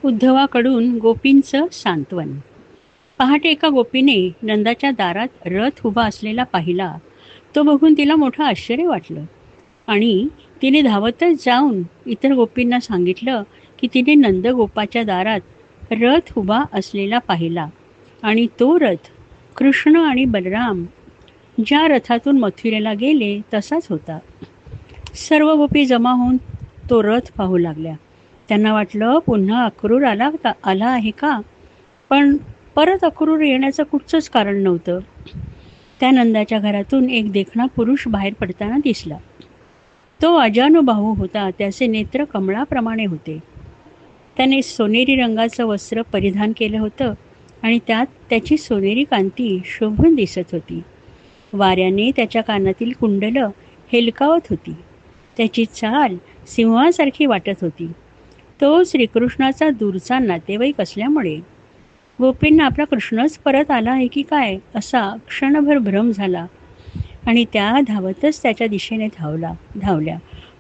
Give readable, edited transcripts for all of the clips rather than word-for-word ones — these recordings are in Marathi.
उद्धवाकडून गोपींचं सांत्वन. पहाटे एका गोपीने नंदाच्या दारात रथ उभा असलेला पाहिला. तो बघून तिला मोठं आश्चर्य वाटलं आणि तिने धावतच जाऊन इतर गोपींना सांगितलं की तिने नंदगोपाच्या दारात रथ उभा असलेला पाहिला आणि तो रथ कृष्ण आणि बलराम ज्या रथातून मथुरेला गेले तसाच होता. सर्व गोपी जमा होऊन तो रथ पाहू लागल्या. त्यांना वाटलं पुन्हा अक्रूर आला आहे का, पण परत अक्रूर येण्याचं कुठचंच कारण नव्हतं. त्या नंदाच्या घरातून एक देखणा पुरुष बाहेर पडताना दिसला. तो अजानुबाहू होता. त्याचे नेत्र कमळाप्रमाणे होते. त्याने सोनेरी रंगाचं वस्त्र परिधान केलं होतं आणि त्यात त्याची सोनेरी कांती शोभून दिसत होती. वाऱ्याने त्याच्या कानातील कुंडलं हेलकावत होती. त्याची चाल सिंहासारखी वाटत होती. तो श्रीकृष्णाचा दूरचा नातेवाईक असल्यामुळे गोपींना आपला कृष्णच परत आला आहे की काय असा क्षणभर भ्रम झाला आणि त्या धावतच त्याच्या दिशेने धावल्या.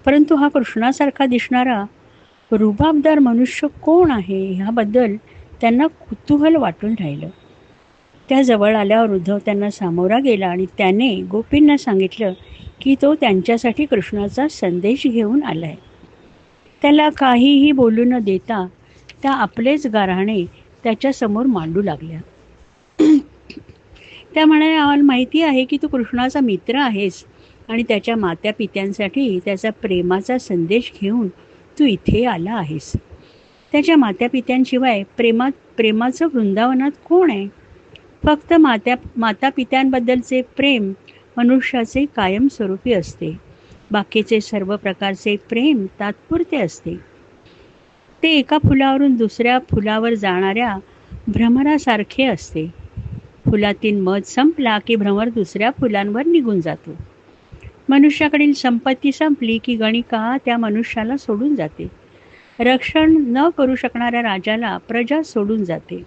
परंतु हा कृष्णासारखा दिसणारा रुबाबदार मनुष्य कोण आहे ह्याबद्दल त्यांना कुतूहल वाटून राहिलं. त्या जवळ आल्यावर उद्धव त्यांना सामोरा गेला आणि त्याने गोपींना सांगितलं की तो त्यांच्यासाठी कृष्णाचा संदेश घेऊन आलाय. त्याला काहीही बोलू न देता त्या आपलेच गाऱ्हाणे त्याच्यासमोर मांडू लागल्या. त्या म्हणाल्या, आम्हाला माहिती आहे की तू कृष्णाचा मित्र आहेस आणि त्याच्या मात्या पित्यांसाठी त्याचा प्रेमाचा संदेश घेऊन तू इथे आला आहेस. त्याच्या मात्या पित्यांशिवाय प्रेमाचं वृंदावनात कोण आहे? फक्त माता पित्यांबद्दलचे प्रेम मनुष्याचे कायमस्वरूपी असते. बाकीचे सर्व प्रकारचे प्रेम तात्पुरते असते. ते एका फुलावरून दुसऱ्या फुलावर जाणाऱ्या भ्रमरासारखे असते. फुलातील मध संपला की भ्रमर दुसऱ्या फुलांवर निघून जातो. मनुष्याकडील संपत्ती संपली की गणिका त्या मनुष्याला सोडून जाते. रक्षण न करू शकणाऱ्या राजाला प्रजा सोडून जाते.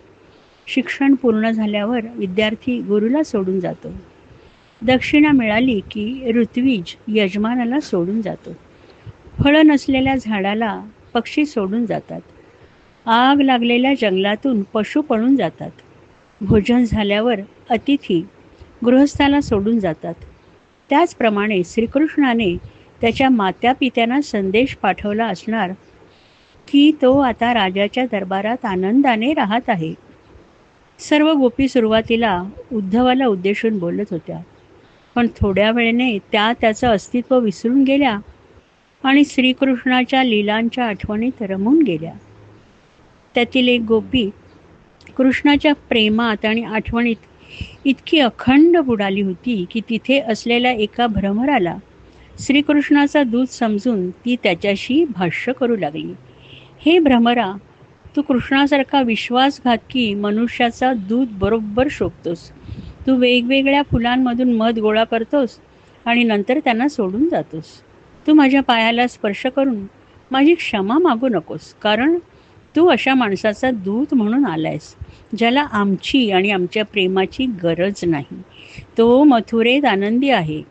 शिक्षण पूर्ण झाल्यावर विद्यार्थी गुरुला सोडून जातो. दक्षिणा मिळाली की ऋत्विज यजमानाला सोडून जातो. फळं नसलेल्या झाडाला पक्षी सोडून जातात. आग लागलेल्या जंगलातून पशु पळून जातात. भोजन झाल्यावर अतिथी गृहस्थाला सोडून जातात. त्याचप्रमाणे श्रीकृष्णाने त्याच्या मात्या पित्यांना संदेश पाठवला असणार की तो आता राजाच्या दरबारात आनंदाने राहत आहे. सर्व गोपी सुरुवातीला उद्धवाला उद्देशून बोलत होत्या, पण थोड्या वेळाने त्याचं अस्तित्व विसरून गेल्या आणि श्रीकृष्णाच्या लीलांच्या आठवणीत रमून गेल्या. त्यातील एक गोपी कृष्णाच्या प्रेमात आणि आठवणीत इतकी अखंड बुडाली होती की तिथे असलेल्या एका भ्रमराला श्रीकृष्णाचा दूत समजून ती त्याच्याशी भाष्य करू लागली. हे भ्रमरा, तू कृष्णासारखा विश्वासघातकी मनुष्याचा दूत बरोबर शोभतोस. तू वेगवेगळ्या फुलांमधून मध गोळा करतोस आणि नंतर त्यांना सोडून जातोस. तू माझ्या पायाला स्पर्श करून माझी क्षमा मागू नकोस, कारण तू अशा माणसाचा दूत म्हणून आलायस ज्याला आमची आणि आमच्या प्रेमाची गरज नाही. तो मथुरेत आनंदी आहे.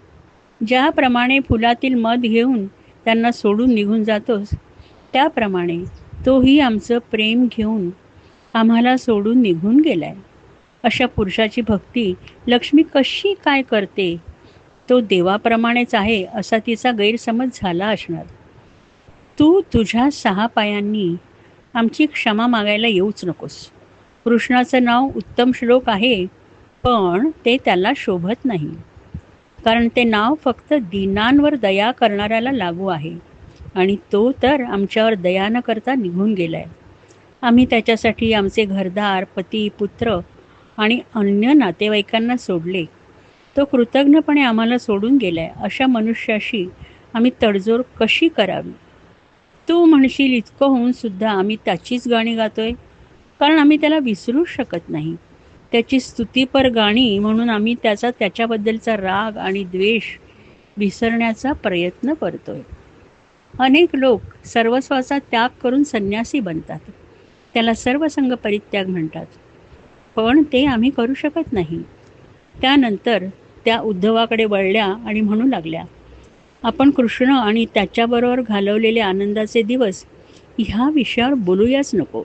ज्याप्रमाणे फुलातील मध घेऊन त्यांना सोडून निघून जातोस, त्याप्रमाणे तोही आमचं प्रेम घेऊन आम्हाला सोडून निघून गेलाय. अशा पुरुषाची भक्ती लक्ष्मी कशी काय करते? तो देवाप्रमाणेच आहे असा तिचा गैरसमज झाला असणार. तू तुझ्या 6 पायांनी आमची क्षमा मागायला येऊच नकोस. कृष्णाचं नाव उत्तम श्लोक आहे, पण ते त्याला शोभत नाही, कारण ते नाव फक्त दीनांवर दया करणाऱ्याला लागू आहे आणि तो तर आमच्यावर दया न करता निघून गेलाय. आम्ही त्याच्यासाठी आमचे घरदार, पती, पुत्र आणि अन्य नातेवाईकांना सोडले. तो कृतज्ञपणे आम्हाला सोडून गेलाय. अशा मनुष्याशी आम्ही तडजोड कशी करावी? तू म्हणशील इतकं होऊन सुद्धा आम्ही त्याचीच गाणी गातोय, कारण आम्ही त्याला विसरूच शकत नाही. त्याची स्तुतीपर गाणी म्हणून आम्ही त्याच्याबद्दलचा राग आणि द्वेष विसरण्याचा प्रयत्न करतोय. अनेक लोक सर्वस्वाचा त्याग करून संन्यासी बनतात. त्याला सर्वसंग परित्याग म्हणतात, पण ते आम्ही करू शकत नाही. त्यानंतर त्या उद्धवाकडे वळल्या आणि म्हणू लागल्या, आपण कृष्ण आणि त्याच्याबरोबर घालवलेले आनंदाचे दिवस ह्या विषयावर बोलूयाच नको.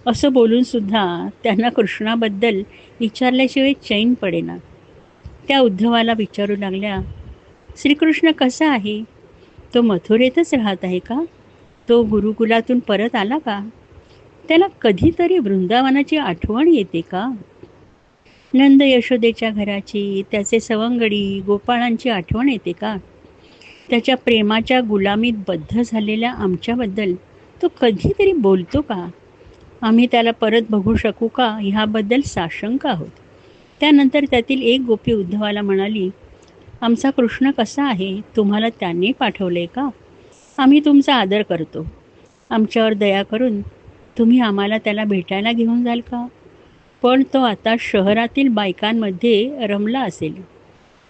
असं बोलून सुद्धा त्यांना कृष्णाबद्दल विचारल्याशिवाय चैन पडेना. त्या उद्धवाला विचारू लागल्या, श्रीकृष्ण कसा आहे? तो मथुरेतच राहत आहे का? तो गुरुकुलातून परत आला का? त्याला कधीतरी वृंदावनाची आठवण येते का? नंद यशोदेच्या घराची, त्याचे सवंगडी गोपाळांची आठवण येते का? त्याच्या प्रेमाच्या गुलामीत बद्ध झालेल्या आमच्याबद्दल तो कधीतरी बोलतो का? आम्ही त्याला परत बघू शकू का ह्याबद्दल साशंक आहोत. त्यानंतर त्यातील एक गोपी उद्धवाला म्हणाली, आमचा कृष्ण कसा आहे? तुम्हाला त्यांनी पाठवले का? आम्ही तुमचा आदर करतो. आमच्यावर दया करून तुम्ही आम्हाला त्याला भेटायला घेऊन जाल का? पण तो आता शहरातील बायकांमध्ये रमला असेल.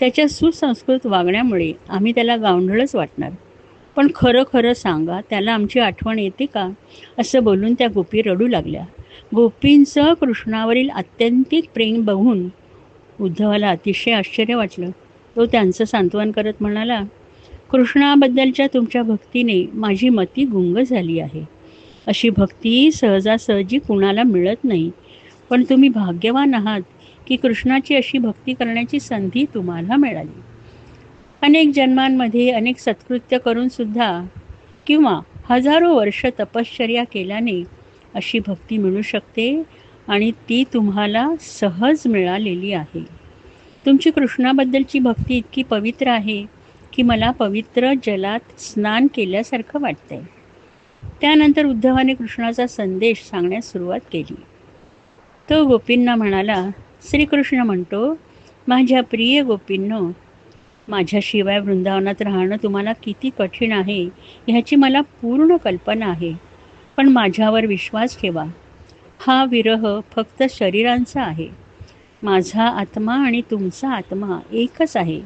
त्याच्या सुसंस्कृत वागण्यामुळे आम्ही त्याला गावंढळच वाटणार. पण खरं खरं सांगा, त्याला आमची आठवण येते का? असं बोलून त्या गोपी रडू लागल्या. गोपींचं कृष्णावरील आत्यंतिक प्रेम बघून उद्धवाला अतिशय आश्चर्य वाटलं. तो त्यांचं सांत्वन करत म्हणाला, कृष्णाबद्दलच्या तुमच्या भक्तीने माझी मती गुंग झाली आहे. अशी भक्ती सहजासहजी कुणाला मिळत नाही. पण तुम्ही भाग्यवान आहात की कृष्णाची अशी भक्ती करण्याची संधी तुम्हाला मिळाली. अनेक जन्मांमध्ये अनेक सत्कृत्य करून सुद्धा किंवा हजारो वर्ष तपश्चर्या केल्याने अशी भक्ती मिळू शकते आणि ती तुम्हाला सहज मिळालेली आहे. तुमची कृष्णाबद्दलची भक्ती इतकी पवित्र आहे की मला पवित्र जलात स्नान केल्यासारखं वाटतंय. त्यानंतर उद्धवाने कृष्णाचा संदेश सांगण्यास सुरुवात केली. तो गोपींना म्हणाला, श्रीकृष्ण म्हणतो, माझ्या प्रिय गोपींनो, माझ्याशिवाय वृंदावनात राहणं तुम्हाला किती कठीण आहे ह्याची मला पूर्ण कल्पना आहे. पण माझ्यावर विश्वास ठेवा. हा विरह फक्त शरीरांचा आहे. माझा आत्मा आणि तुमचा आत्मा एकच आहे.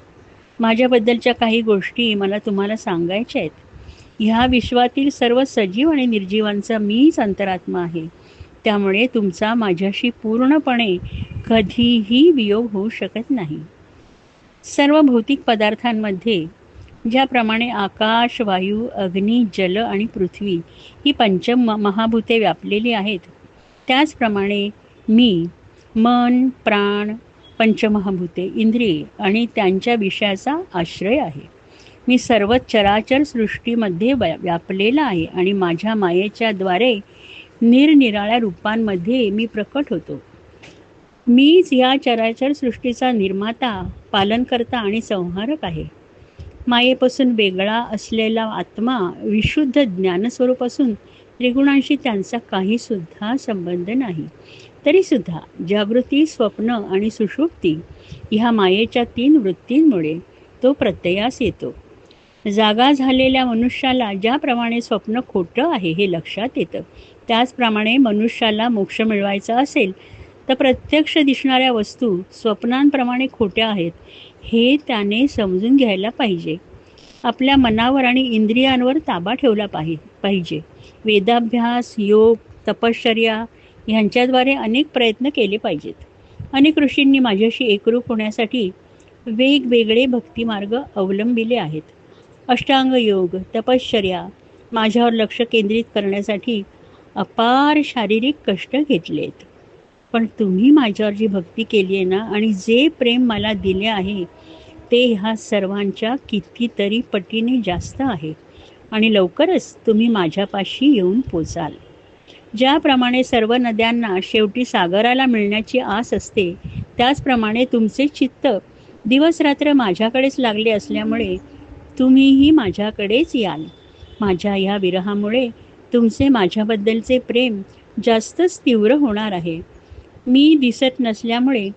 माझ्याबद्दलच्या काही गोष्टी मला तुम्हाला सांगायच्या आहेत. ह्या विश्वातील सर्व सजीव आणि निर्जीवांचा मीच अंतरात्मा आहे. त्यामुळे तुमचा माझ्याशी पूर्णपणे कधीही वियोग होऊ शकत नाही. सर्व भौतिक पदार्थांमध्ये ज्याप्रमाणे आकाश, वायू, अग्नी, जल आणि पृथ्वी ही महाभूते व्यापलेली आहेत, त्याचप्रमाणे मी मन, प्राण, पंचमहाभूते, इंद्रिये आणि त्यांच्या विषयाचा आश्रय आहे. मी सर्व चराचर सृष्टीमध्ये व्यापलेला आहे आणि माझ्या मायेच्या द्वारे निरनिराळ्या रूपांमध्ये मी प्रकट होतो. मीच या चराचर सृष्टीचा निर्माता, पालनकर्ता आणि संहारक आहे. मायेपासून वेगळा असलेला आत्मा विशुद्ध ज्ञानस्वरूप असून त्रिगुणांशी त्यांचा काहीसुद्धा संबंध नाही. तरीसुद्धा जागृती, स्वप्न आणि सुषुप्ती ह्या मायेच्या 3 वृत्तींमुळे तो प्रत्ययास येतो. जागा झालेल्या मनुष्याला ज्याप्रमाणे स्वप्न खोटं आहे हे लक्षात येतं, त्याचप्रमाणे मनुष्याला मोक्ष मिळवायचा असेल तर प्रत्यक्ष दिसणाऱ्या वस्तू स्वप्नांप्रमाणे खोट्या आहेत हे त्याने समजून घ्यायला पाहिजे. आपल्या मनावर आणि इंद्रियांवर ताबा ठेवला पाहिजे. वेदाभ्यास, योग, तपश्चर्या ह्यांच्याद्वारे अनेक प्रयत्न केले पाहिजेत. अनेक ऋषींनी माझ्याशी एकरूप होण्यासाठी वेगवेगळे भक्तिमार्ग अवलंबिले आहेत. अष्टांग योग, तपश्चर्या, माझ्यावर लक्ष केंद्रित करण्यासाठी अपार शारीरिक कष्ट घेतलेत. पण तुम्ही माझ्यावर जी भक्ती केली आहे ना आणि जे प्रेम मला दिले आहे ते ह्या सर्वांच्या कितीतरी पटीने जास्त आहे आणि लवकरच तुम्ही माझ्यापाशी येऊन पोचाल. ज्याप्रमाणे सर्व नद्यांना शेवटी सागराला मिळण्याची आस असते, त्याचप्रमाणे तुमचे चित्त दिवसरात्र माझ्याकडेच लागले असल्यामुळे तुम्हीही माझ्याकडेच याल. माझ्या ह्या विरहामुळे तुमचे माझ्याबद्दलचे प्रेम जास्तच तीव्र होणार आहे. मी दिसत नसल्यामुळे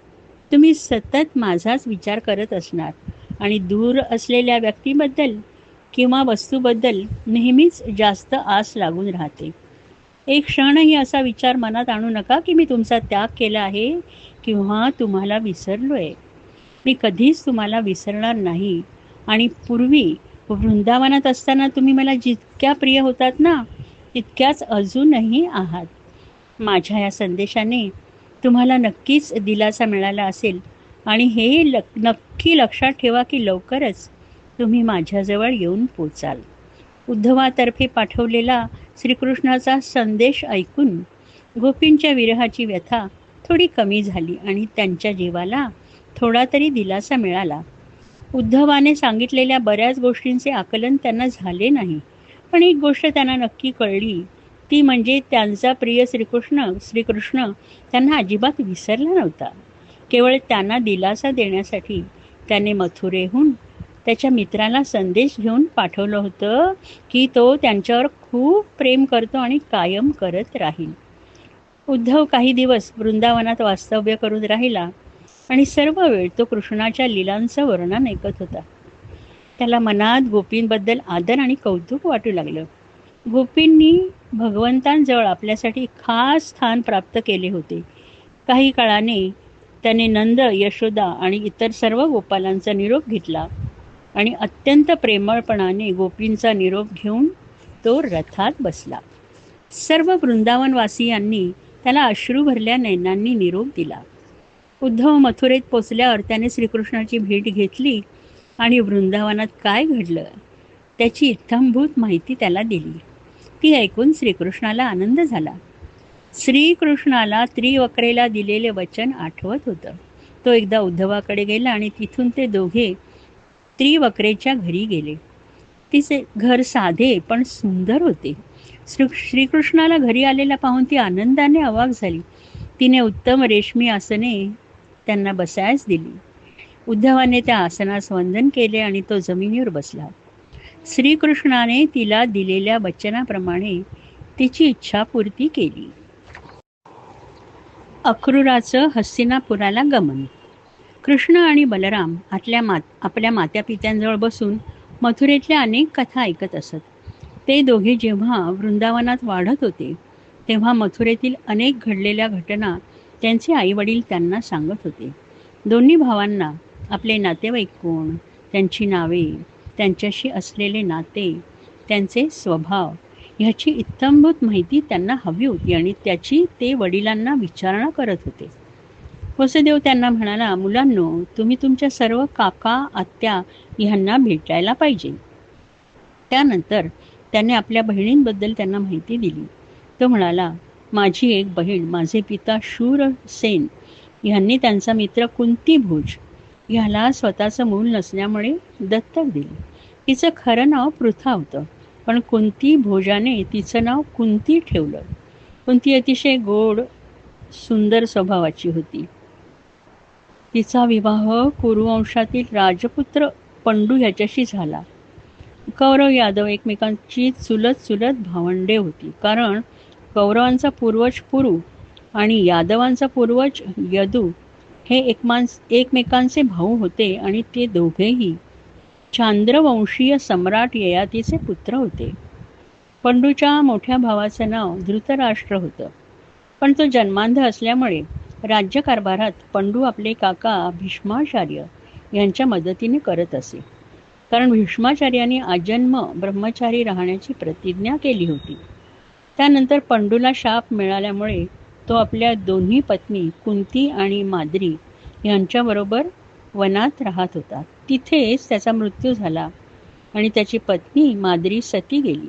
तुम्ही सतत माझाच विचार करत असणार आणि दूर असलेल्या व्यक्तीबद्दल किंवा वस्तूबद्दल नेहमीच जास्त आस लागून राहते. एक क्षणही असा विचार मनात आणू नका की मी तुमचा त्याग केला आहे किंवा तुम्हाला विसरलो आहे. मी कधीच तुम्हाला विसरणार नाही आणि पूर्वी वृंदावनात असताना तुम्ही मला जितक्या प्रिय होतात ना, तितक्याच अजूनही आहात. माझ्या या संदेशाने तुम्हाला नक्कीच दिलासा मिळाला असेल आणि हे नक्की लक्षात ठेवा की लवकरच तुम्ही माझ्याजवळ येऊन पोचाल. उद्धवातर्फे पाठवलेला श्रीकृष्णाचा संदेश ऐकून गोपींच्या विरहाची व्यथा थोडी कमी झाली आणि त्यांच्या जीवाला थोडा तरी दिलासा मिळाला. उद्धवाने सांगितलेल्या बऱ्याच गोष्टींचे आकलन त्यांना झाले नाही, पण एक गोष्ट त्यांना नक्की कळली, ती म्हणजे त्यांचा प्रिय श्रीकृष्ण त्यांना अजिबात विसरला नव्हता. केवळ त्यांना दिलासा देण्यासाठी त्याने मथुरेहून त्याच्या मित्राला संदेश घेऊन पाठवलं होतं की तो त्यांच्यावर खूप प्रेम करतो आणि कायम करत राहील. उद्धव काही दिवस वृंदावनात वास्तव्य करून राहिला आणि सर्व वेळ तो कृष्णाच्या लीलांचं वर्णन ऐकत होता. त्याला मनात गोपींबद्दल आदर आणि कौतुक वाटू लागलं. गोपींनी भगवंतांजवळ आपल्यासाठी खास स्थान प्राप्त केले होते. काही काळाने त्याने नंद, यशोदा आणि इतर सर्व गोपालांचा निरोप घेतला आणि अत्यंत प्रेमळपणाने गोपींचा निरोप घेऊन तो रथात बसला. सर्व वृंदावनवासियांनी त्याला अश्रू भरल्या नयनांनी निरोप दिला. उद्धव मथुरेत पोचल्यावर त्याने श्रीकृष्णाची भेट घेतली आणि वृंदावनात काय घडलं त्याची इत्थंभूत माहिती त्याला दिली. ती ऐकून श्रीकृष्णाला आनंद झाला. श्रीकृष्णाला त्रिवक्रेला दिलेले वचन आठवत होतं. तो एकदा उद्धवाकडे गेला आणि तिथून ते दोघे त्रिवक्रेच्या घरी गेले. तिचे घर साधे पण सुंदर होते. श्रीकृष्णाला घरी आलेला पाहून ती आनंदाने अवाक झाली. तिने उत्तम रेशमी आसने त्यांना बसायस दिली. उद्धवाने त्या आसनास वंदन केले आणि तो जमिनीवर बसला. श्रीकृष्णाने तिला दिलेल्या वचनाप्रमाणे तिची इच्छापूर्ती केली. अक्रूराचं हस्तिनापुराला गमन. कृष्ण आणि बलराम आपल्या मात्यापित्यांजवळ बसून मथुरेतल्या अनेक कथा ऐकत असत. ते दोघे जेव्हा वृंदावनात वाढत होते तेव्हा मथुरेतील अनेक घडलेल्या घटना त्यांचे आईवडील त्यांना सांगत होते. दोन्ही भावांना आपले नातेवाईक कोण, त्यांची नावे, त्यांच्याशी असलेले नाते, त्यांचे स्वभाव ह्याची इत्थंभूत माहिती त्यांना हवी होती आणि त्याची ते वडिलांना विचारणा करत होते. वसुदेव त्यांना म्हणाला, मुलांनो, तुम्ही तुमच्या सर्व काका आत्या ह्यांना भेटायला पाहिजे. त्यानंतर त्याने आपल्या बहिणींबद्दल त्यांना माहिती दिली. तो म्हणाला, माझी एक बहीण माझे पिता शूरसेन ह्यांनी त्यांचा मित्र कुंतीभोज ह्याला स्वतःचं मूल नसल्यामुळे दत्तक दिले. तिचं खरं नाव पृथा होतं, पण कुंती भोजाने तिचं नाव कुंती ठेवलं. कुंती अतिशय गोड सुंदर स्वभावाची होती. तिचा विवाह कुरुवंशातील राजपुत्र पंडू ह्याच्याशी झाला. कौरव यादव एकमेकांची चुलत भावंडे होती, कारण कौरवांचा पूर्वज पुरु आणि यादवांचा पूर्वज यदू हे एकमेकांचे भाऊ होते आणि ते दोघेही चांद्रवंशीय सम्राट ययातीचे पुत्र होते. पंडूच्या मोठ्या भावाचं नाव धृतराष्ट्र होतं, पण तो जन्मांध असल्यामुळे राज्यकारभारात पंडू आपले काका भीष्माचार्य यांच्या मदतीने करत असे, कारण भीष्माचार्यांनी आजन्म ब्रह्मचारी राहण्याची प्रतिज्ञा केली होती. त्यानंतर पंडूला शाप मिळाल्यामुळे तो आपल्या दोन्ही पत्नी कुंती आणि माद्री यांच्याबरोबर वनात राहत होता. तिथेच त्याचा मृत्यू झाला आणि त्याची पत्नी माद्री सती गेली.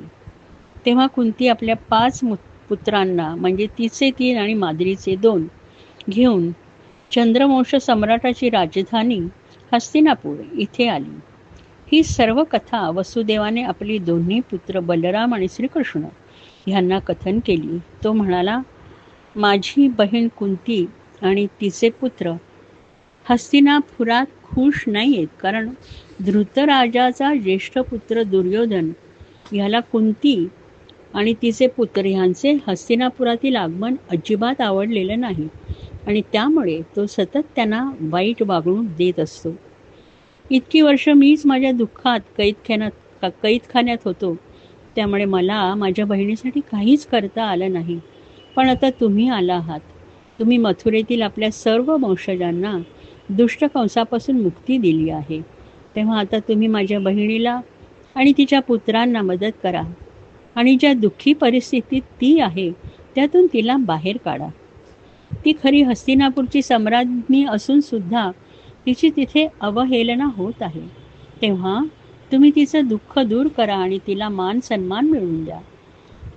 तेव्हा कुंती आपल्या 5 पुत्रांना, म्हणजे तिचे 3 आणि माद्रीचे 2 घेऊन चंद्रवंश सम्राटाची राजधानी हस्तिनापूर इथे आली. ही सर्व कथा वसुदेवाने आपली दोन्ही पुत्र बलराम आणि श्रीकृष्ण ह्यांना कथन केली. तो म्हणाला, माझी बहीण कुंती आणि तिचे पुत्र हस्तिनापुरात खुश नाही आहेत, कारण धृतराजाचा ज्येष्ठ पुत्र दुर्योधन ह्याला कुंती आणि तिचे पुत्र ह्यांचे हस्तिनापुरातील आगमन अजिबात आवडलेलं नाही आणि त्यामुळे तो सतत त्यांना वाईट वागणूक देत असतो. इतकी वर्ष मीच माझ्या दुःखात कैदखान्यात होतो, त्यामुळे मला माझ्या बहिणीसाठी काहीच करता आलं नाही. पण आता तुम्ही आला आहात. तुम्ही मथुरेतील आपल्या सर्व वंशजांना दुष्टकंसापासून मुक्ती दिली आहे. तेव्हा आता तुम्ही माझ्या बहिणीला आणि तिच्या पुत्रांना मदत करा आणि ज्या दुःखी परिस्थितीत ती आहे त्यातून तिला बाहेर काढा. ती खरी हस्तिनापूरची सम्राज्ञी असून सुद्धा तिची तिथे अवहेलना होत आहे. तेव्हा तुम्ही तिचं दुःख दूर करा आणि तिला मान सन्मान मिळवून द्या.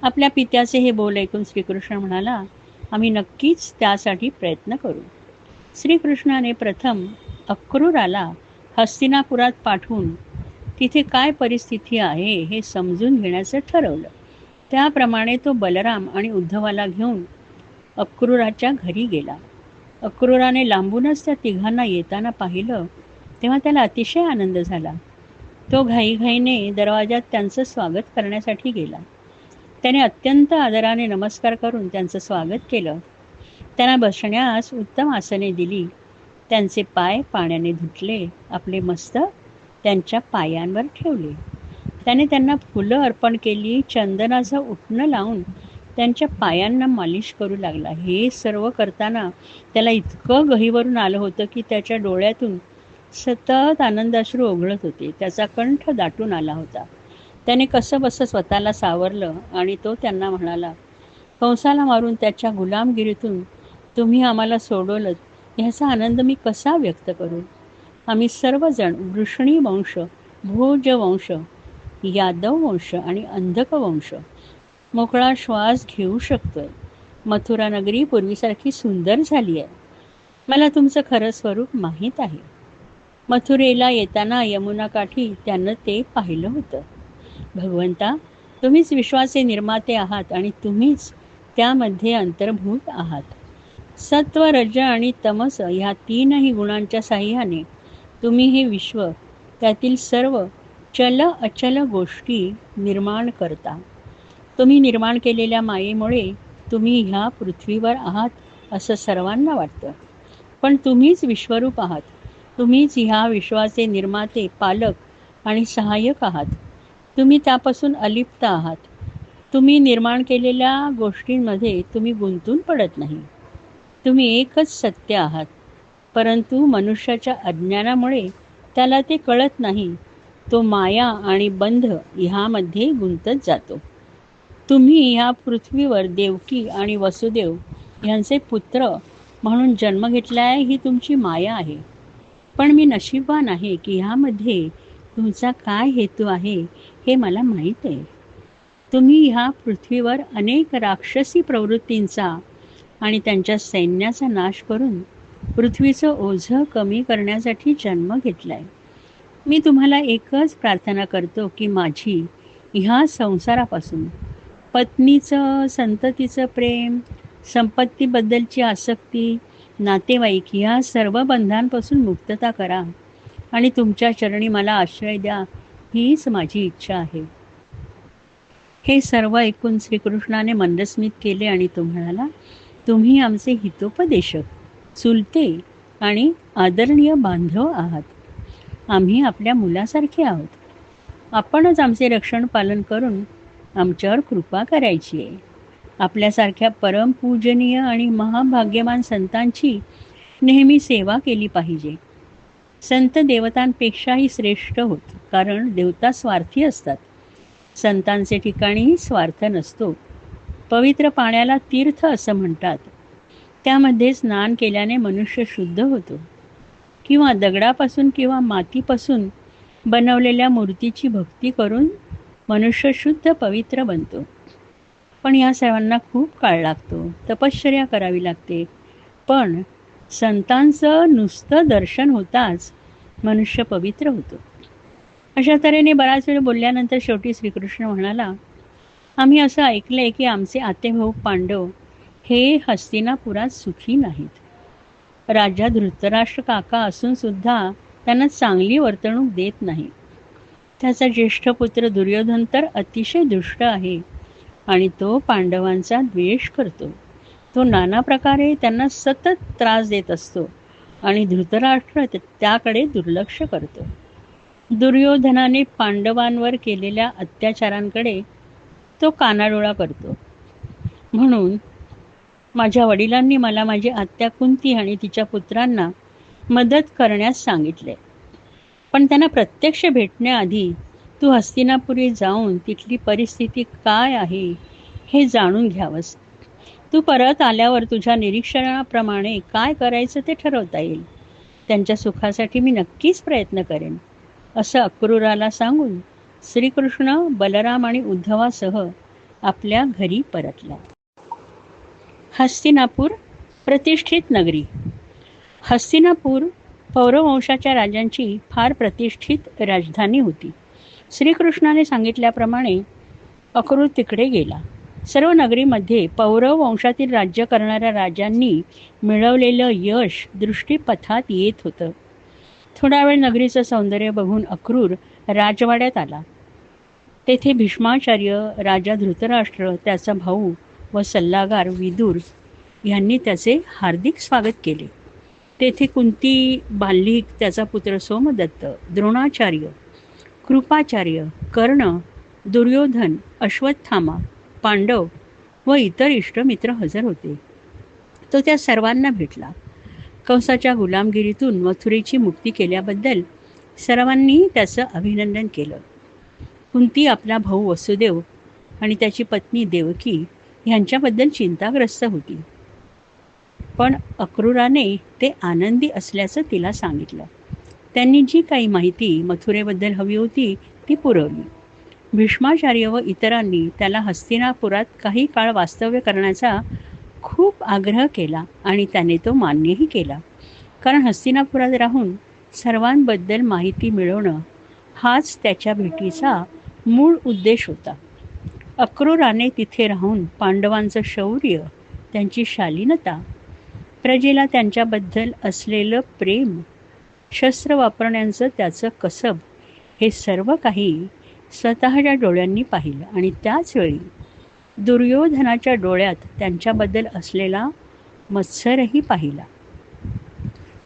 आपल्या पित्याचे हे बोल ऐकून श्रीकृष्ण म्हणाला, आम्ही नक्कीच त्यासाठी प्रयत्न करू. श्रीकृष्णाने प्रथम अक्रूराला हस्तिनापुरात पाठवून तिथे काय परिस्थिती आहे हे समजून घेण्याचं ठरवलं. त्याप्रमाणे तो बलराम आणि उद्धवाला घेऊन अक्रूराच्या घरी गेला. अक्रूराने लांबूनच त्या तिघांना येताना पाहिलं तेव्हा त्याला अतिशय आनंद झाला. तो घाईघाईने दरवाजात त्यांचं स्वागत करण्यासाठी गेला. त्याने अत्यंत आदराने नमस्कार करून त्यांचं स्वागत केलं. त्यांना बसण्यास उत्तम आसने दिली. त्यांचे पाय पाण्याने धुतले. आपले मस्तक त्यांच्या पायांवर ठेवले. त्याने त्यांना फुलं अर्पण केली. चंदनाचं उटणं लावून त्यांच्या पायांना मालिश करू लागला. हे सर्व करताना त्याला इतकं गहिवरून आलं होतं की त्याच्या डोळ्यातून सतत आनंदाश्रू ओघळत होते. त्याचा कंठ दाटून आला होता. त्याने कसं बसं स्वतःला सावरलं आणि तो त्यांना म्हणाला, कंसाला मारून त्याच्या गुलामगिरीतून तुम्ही आम्हाला सोडवलं ह्याचा आनंद मी कसा व्यक्त करू. आम्ही सर्वजण वृषणी वंश, भोज वंश, यादव वंश आणि अंधक वंश मोकळा श्वास घेऊ शकतोय. मथुरा नगरी पूर्वीसारखी सुंदर झाली आहे. मला तुमचं खरं स्वरूप माहीत आहे. मथुरेला येताना यमुना काठी त्यानं ते पाहिलं होतं. भगवंता, तुम्हीच विश्वाचे निर्माते आहात आणि तुम्हीच त्यामध्ये अंतर्भूत आहात. सत्व, रज आणि तमस ह्या तीनही गुणांच्या साह्याने तुम्ही हे विश्व, त्यातील सर्व चल अचल गोष्टी निर्माण करता. तुम्ही निर्माण केलेल्या मायेमुळे तुम्ही ह्या पृथ्वीवर आहात असं सर्वांना वाटतं. पण तुम्हीच विश्वरूप आहात. तुम्हीच ह्या विश्वाचे निर्माते, पालक आणि सहाय्यक आहात. तुम्ही त्यापासून अलिप्त आहात. तुम्ही निर्माण केलेल्या गोष्टींमध्ये तुम्ही गुंतून पडत नाही. तुम्ही एकच सत्य आहात. परंतु मनुष्याच्या अज्ञानामुळे त्याला ते कळत नाही. तो माया आणि बंध ह्यामध्ये गुंतत जातो. तुम्ही ह्या पृथ्वीवर देवकी आणि वसुदेव यांचे पुत्र म्हणून जन्म घेतलाय ही तुमची माया आहे. पण मी नशीबवान आहे की ह्यामध्ये तुमचा काय हेतू आहे हे मला माहीत आहे. तुम्ही ह्या पृथ्वीवर अनेक राक्षसी प्रवृत्तींचा आणि त्यांच्या सैन्याचा नाश करून पृथ्वीचं ओझं कमी करण्यासाठी जन्म घेतलाय. मी तुम्हाला एकच प्रार्थना करतो की माझी ह्या संसारापासून पत्नीचं, संततीचं प्रेम, संपत्तीबद्दलची आसक्ती, नातेवाईक ह्या सर्व बंधांपासून मुक्तता करा आणि तुमच्या चरणी मला आश्रय द्या, हीच माझी इच्छा आहे. हे सर्व ऐकून श्रीकृष्णाने मंदस्मित केले आणि तो म्हणाला, तुम्ही आमचे हितोपदेशक, चुलते आणि आदरणीय बांधव आहात. आम्ही आपल्या मुलासारखे आहोत. आपणच आमचे रक्षण पालन करून आमच्यावर कृपा करायची आहे. आपल्यासारख्या परमपूजनीय आणि महाभाग्यवान संतांची नेहमी सेवा केली पाहिजे. संत देवतांपेक्षाही श्रेष्ठ होत, कारण देवता स्वार्थी असतात. संतांचे ठिकाणी स्वार्थ नसतो. पवित्र पाण्याला तीर्थ असं म्हणतात. त्यामध्ये स्नान केल्याने मनुष्य शुद्ध होतो. किंवा दगडापासून किंवा मातीपासून बनवलेल्या मूर्तीची भक्ती करून मनुष्य शुद्ध पवित्र बनतो. पण या सर्वांना खूप काळ लागतो. तपश्चर्या करावी लागते. पण संतांचं नुसतं दर्शन होताच मनुष्य पवित्र होतो. अशा तऱ्हेने बराच वेळ बोलल्यानंतर शेवटी श्रीकृष्ण म्हणाला, आम्ही असं ऐकलंय की आमचे आतेभाऊ पांडव हे हस्तिनापुरात सुखी नाहीत. राजा धृतराष्ट्र काका असून सुद्धा त्यांना चांगली वर्तणूक देत नाही. त्याचा ज्येष्ठ पुत्र दुर्योधन तर अतिशय दुष्ट आहे आणि तो पांडवांचा द्वेष करतो. तो नाना प्रकारे त्यांना सतत त्रास देत असतो आणि धृतराष्ट्र त्याकडे दुर्लक्ष करतो. दुर्योधनाने पांडवांवर केलेल्या अत्याचारांकडे तो कानाडोळा करतो. म्हणून माझ्या वडिलांनी मला माझी आत्या कुंती आणि तिच्या पुत्रांना मदत करण्यास सांगितले. पण त्यांना प्रत्यक्ष भेटण्याआधी तू हस्तिनापुरी जाऊन तिथली परिस्थिती काय आहे हे जाणून घ्यावंस. तू परत आल्यावर तुझ्या निरीक्षणाप्रमाणे काय करायचं ते ठरवता येईल. त्यांच्या सुखासाठी मी नक्कीच प्रयत्न करेन, असं अक्रूराला सांगून श्रीकृष्ण बलराम आणि उद्धवासह आपल्या घरी परतला. हस्तिनापूर प्रतिष्ठित नगरी. हस्तिनापूर पौरवंशाच्या राजांची फार प्रतिष्ठित राजधानी होती. श्रीकृष्णाने सांगितल्याप्रमाणे अक्रूर तिकडे गेला. सर्व नगरीमध्ये पौरव वंशातील राज्य करणाऱ्या राजांनी मिळवलेलं यश दृष्टीपथात येत होतं. थोडा वेळ नगरीचं सौंदर्य बघून अक्रूर राजवाड्यात आला. तेथे भीष्माचार्य, राजा धृतराष्ट्र, त्याचा भाऊ व सल्लागार विदुर यांनी त्याचे हार्दिक स्वागत केले. तेथे कुंती, बाल्लिक, त्याचा पुत्र सोमदत्त, द्रोणाचार्य, कृपाचार्य, कर्ण, दुर्योधन, अश्वत्थामा, पांडव व इतर इष्टमित्र हजर होते. तो त्या सर्वांना भेटला. कंसाच्या गुलामगिरीतून मथुरेची मुक्ती केल्याबद्दल सर्वांनी त्याचं अभिनंदन केलं. कुंती आपला भाऊ वसुदेव आणि त्याची पत्नी देवकी यांच्याबद्दल चिंताग्रस्त होती. पण अक्रूराने ते आनंदी असल्याचं तिला सांगितलं. त्यांनी जी काही माहिती मथुरेबद्दल हवी होती ती पुरवली. भीष्माचार्य व इतरांनी त्याला हस्तिनापुरात काही काळ वास्तव्य करण्याचा खूप आग्रह केला आणि त्याने तो मान्यही केला. कारण हस्तिनापुरात राहून सर्वांबद्दल माहिती मिळवणं हाच त्याच्या भेटीचा मूळ उद्देश होता. अक्रूराने तिथे राहून पांडवांचं शौर्य, त्यांची शालीनता, प्रजेला त्यांच्याबद्दल असलेलं प्रेम, शस्त्र वापरण्याचं त्याचं कसब हे सर्व काही स्वतःच्या डोळ्यांनी पाहिलं आणि त्याचवेळी दुर्योधनाच्या डोळ्यात त्यांच्याबद्दल असलेला मत्सरही पाहिला.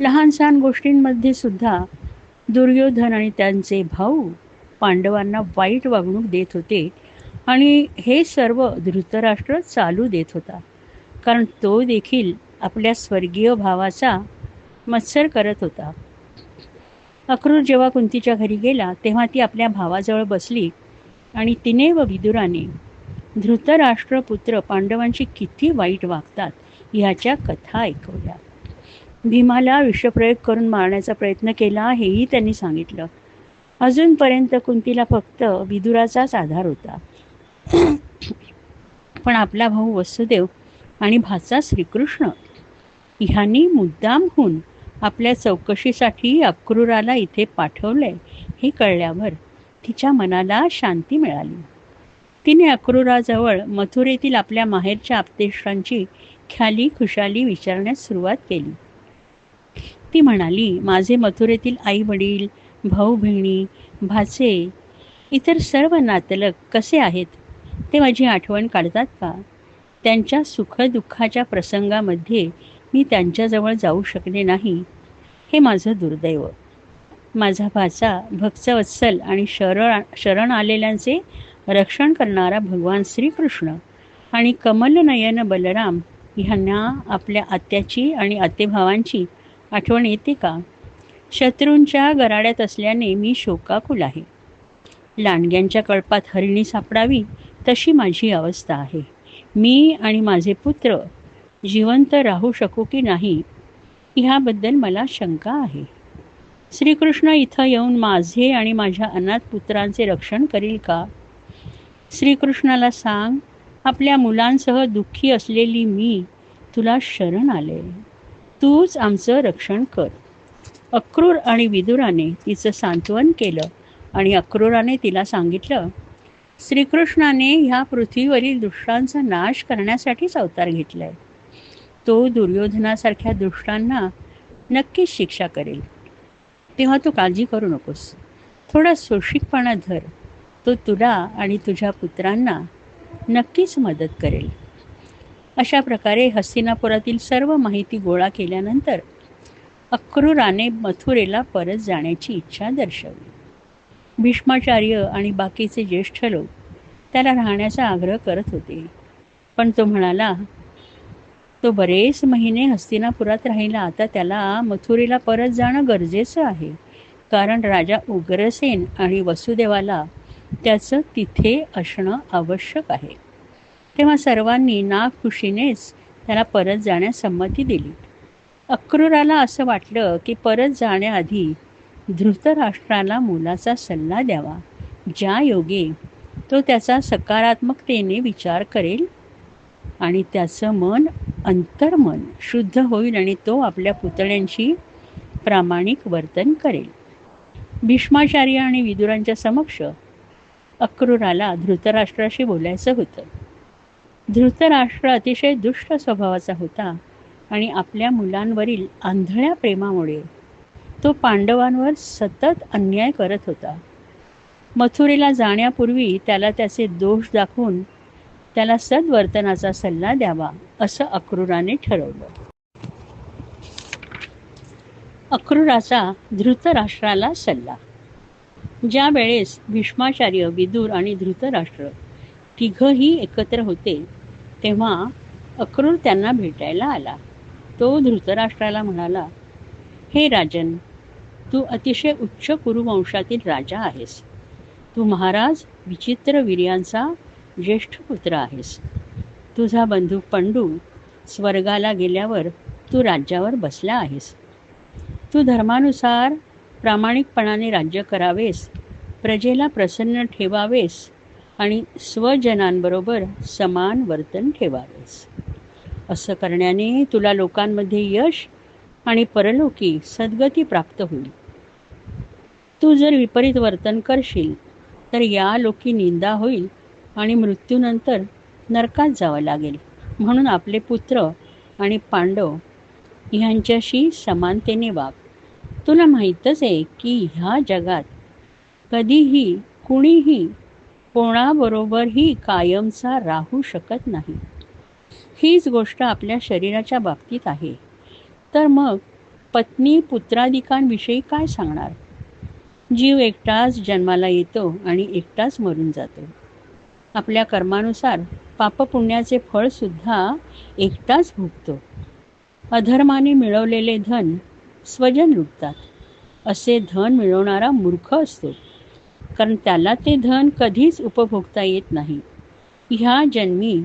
लहान सहान गोष्टींमध्ये सुद्धा दुर्योधन आणि त्यांचे भाऊ पांडवांना वाईट वागणूक देत होते आणि हे सर्व धृतराष्ट्र चालू देत होता, कारण तो देखील आपल्या स्वर्गीय भावाचा मत्सर करत होता. अक्रूर जेव्हा कुंतीच्या घरी गेला तेव्हा ती आपल्या भावाजवळ बसली आणि तिने व विदुराने धृतराष्ट्रपुत्र पांडवांची किती वाईट वागतात याच्या कथा ऐकवल्या. भीमाला विषप्रयोग करून मारण्याचा प्रयत्न केला हेही त्यांनी सांगितलं. अजूनपर्यंत कुंतीला फक्त विदुराचाच आधार होता. पण आपला भाऊ वसुदेव आणि भाचा श्रीकृष्ण ह्यांनी मुद्दामहून आपल्या चौकशीसाठी अक्रूराला इथे पाठवलंय हे कळल्यावर तिच्या मनाला शांती मिळाली. तिने अक्रूराजवळ मथुरेतील आपल्या माहेरच्या आप्तेष्टांची ख्याली खुशाली विचारण्यास सुरुवात केली. ती म्हणाली, माझे मथुरेतील आई वडील, भाऊ बहिणी, भाचे, इतर सर्व नातलग कसे आहेत ते माझी आठवण काढतात का? त्यांच्या सुखदुःखाच्या प्रसंगामध्ये मी त्यांच्याजवळ जाऊ शकले नाही हे माझं दुर्दैव. माझा भाचा भक्तवत्सल आणि शरण आलेल्यांचे रक्षण करणारा भगवान श्रीकृष्ण आणि कमलनयन बलराम ह्यांना आपल्या आत्याची आणि आतेभावांची आठवण येते का? शत्रूंच्या गराड्यात असल्याने मी शोकाकुल आहे. लांडग्यांच्या कळपात हरिणी सापडावी तशी माझी अवस्था आहे. मी आणि माझे पुत्र जिवंत राहू शकू की नाही ह्याबद्दल मला शंका आहे. श्रीकृष्ण इथं येऊन माझे आणि माझ्या अनाथ पुत्रांचे रक्षण करील का? श्रीकृष्णाला सांग, आपल्या मुलांसह दुःखी असलेली मी तुला शरण आले, तूच आमचं रक्षण कर. अक्रूर आणि विदुराने तिचं सांत्वन केलं आणि अक्रूराने तिला सांगितलं, श्रीकृष्णाने ह्या पृथ्वीवरील दुष्टांचा नाश करण्यासाठीच अवतार घेतलाय. तो दुर्योधनासारख्या दुष्टांना नक्कीच शिक्षा करेल, तेव्हा तू काळजी करू नकोस. थोडा सोशिकपणा धर, तो तुला आणि तुझ्या पुत्रांना नक्कीच मदत करेल. अशा प्रकारे हस्तिनापुरातील सर्व माहिती गोळा केल्यानंतर अक्रूराने मथुरेला परत जाण्याची इच्छा दर्शवली. भीष्माचार्य आणि बाकीचे ज्येष्ठ लोक त्याला राहण्याचा आग्रह करत होते, पण तो म्हणाला, तो बरेच महिने हस्तिनापुरात राहिला, आता त्याला मथुरेला परत जाणं गरजेचं आहे, कारण राजा उग्रसेन आणि वसुदेवाला त्याचं तिथे असणं आवश्यक आहे. तेव्हा सर्वांनी नाखुशीनेच त्याला परत जाण्यास संमती दिली. अक्रूराला असं वाटलं की परत जाण्याआधी धृतराष्ट्राला मोलाचा सल्ला द्यावा, ज्या योगे तो त्याचा सकारात्मकतेने विचार करेल आणि त्याचं मन अंतर्मन शुद्ध होईल आणि तो आपल्या पुतण्यांशी प्रामाणिक वर्तन करेल. भीष्माचार्य आणि विदुरांच्या समक्ष अक्रूराला धृतराष्ट्राशी बोलायचं होतं. धृतराष्ट्र अतिशय दुष्ट स्वभावाचा होता आणि आपल्या मुलांवरील आंधळ्या प्रेमामुळे तो पांडवांवर सतत अन्याय करत होता. मथुरेला जाण्यापूर्वी त्याला त्याचे दोष दाखवून त्याला सद्वर्तनाचा सल्ला द्यावा असं अक्रूराने ठरवलं. अक्रूराचा धृतराष्ट्राला सल्ला. ज्या वेळेस भीष्माचार्य, विदुर आणि धृतराष्ट्र तिघही एकत्र होते तेव्हा अक्रूर त्यांना भेटायला आला. तो धृतराष्ट्राला म्हणाला, हे राजन, तू अतिशय उच्च कुरुवंशातील राजा आहेस. तू महाराज विचित्र वीर्यांचा ज्येष्ठ पुत्र आहेस. तुझा बंधू पंडू स्वर्गाला गेल्यावर तू राज्यावर बसला आहेस. तू धर्मानुसार प्रामाणिकपणाने राज्य करावेस, प्रजेला प्रसन्न ठेवावेस आणि स्वजनांबरोबर समान वर्तन ठेवावेस. असं करण्याने तुला लोकांमध्ये यश आणि परलोकी सद्गती प्राप्त होईल. तू जर विपरीत वर्तन करशील तर या लोकी निंदा होईल आणि मृत्यूनंतर नरकात जावं लागेल. म्हणून आपले पुत्र आणि पांडव ह्यांच्याशी समानतेने वाग. तुला माहीतच आहे की ह्या जगात कधीही कुणीही कोणाबरोबरही कायमचा राहू शकत नाही. हीच गोष्ट आपल्या शरीराच्या बाबतीत आहे. तर मग पत्नी पुत्रादिकांविषयी काय सांगणार? जीव एकटाच जन्माला येतो आणि एकटाच मरून जातो. आपल्या कर्मानुसार पापपुण्याचे फळसुद्धा एकटाच भोगतो. अधर्माने मिळवलेले धन स्वजन लुटतात. असे धन मिळवणारा मूर्ख असतो, कारण त्याला ते धन कधीच उपभोगता येत नाही. ह्या जन्मी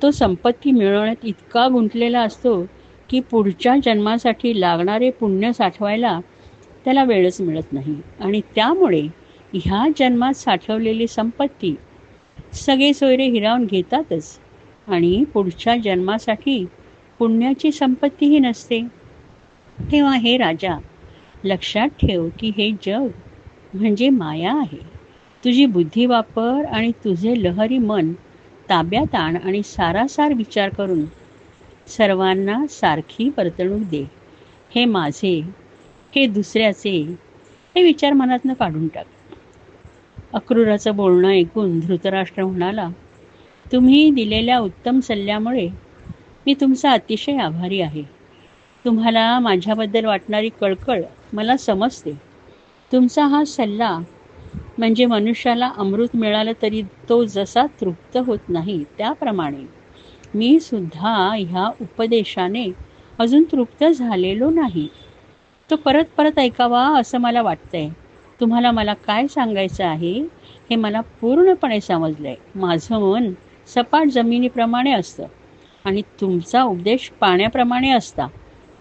तो संपत्ती मिळवण्यात इतका गुंतलेला असतो की पुढच्या जन्मासाठी लागणारे पुण्य साठवायला त्याला वेळच मिळत नाही आणि त्यामुळे ह्या जन्मात साठवलेली संपत्ती सगळे सोयरे हिरावून घेतातच आणि पुढच्या जन्मासाठी पुण्याची संपत्तीही नसते. तेव्हा हे राजा, लक्षात ठेव की हे जग म्हणजे माया आहे. तुझी बुद्धी वापर आणि तुझे लहरी मन ताब्यात आण आणि सारासार विचार करून सर्वांना सारखी वर्तणूक दे. हे माझे, हे दुसऱ्याचे, हे विचार मनातनं काढून टाक. अक्रूराचं बोलणं ऐकून धृतराष्ट्र म्हणाला, तुम्ही दिलेल्या उत्तम सल्ल्यामुळे मी तुमचा अतिशय आभारी आहे. तुम्हाला माझ्याबद्दल वाटणारी कळकळ मला समजते. तुमचा हा सल्ला म्हणजे मनुष्याला अमृत मिळालं तरी तो जसा तृप्त होत नाही त्याप्रमाणे मी सुद्धा ह्या उपदेशाने अजून तृप्त झालेलो नाही. तो परत परत ऐकावा असं मला वाटतंय. तुम्हाला मला काय सांगायचं आहे हे मला पूर्णपणे समजलंय. माझं मन सपाट जमिनीप्रमाणे असतं आणि तुमचा उपदेश पाण्याप्रमाणे असता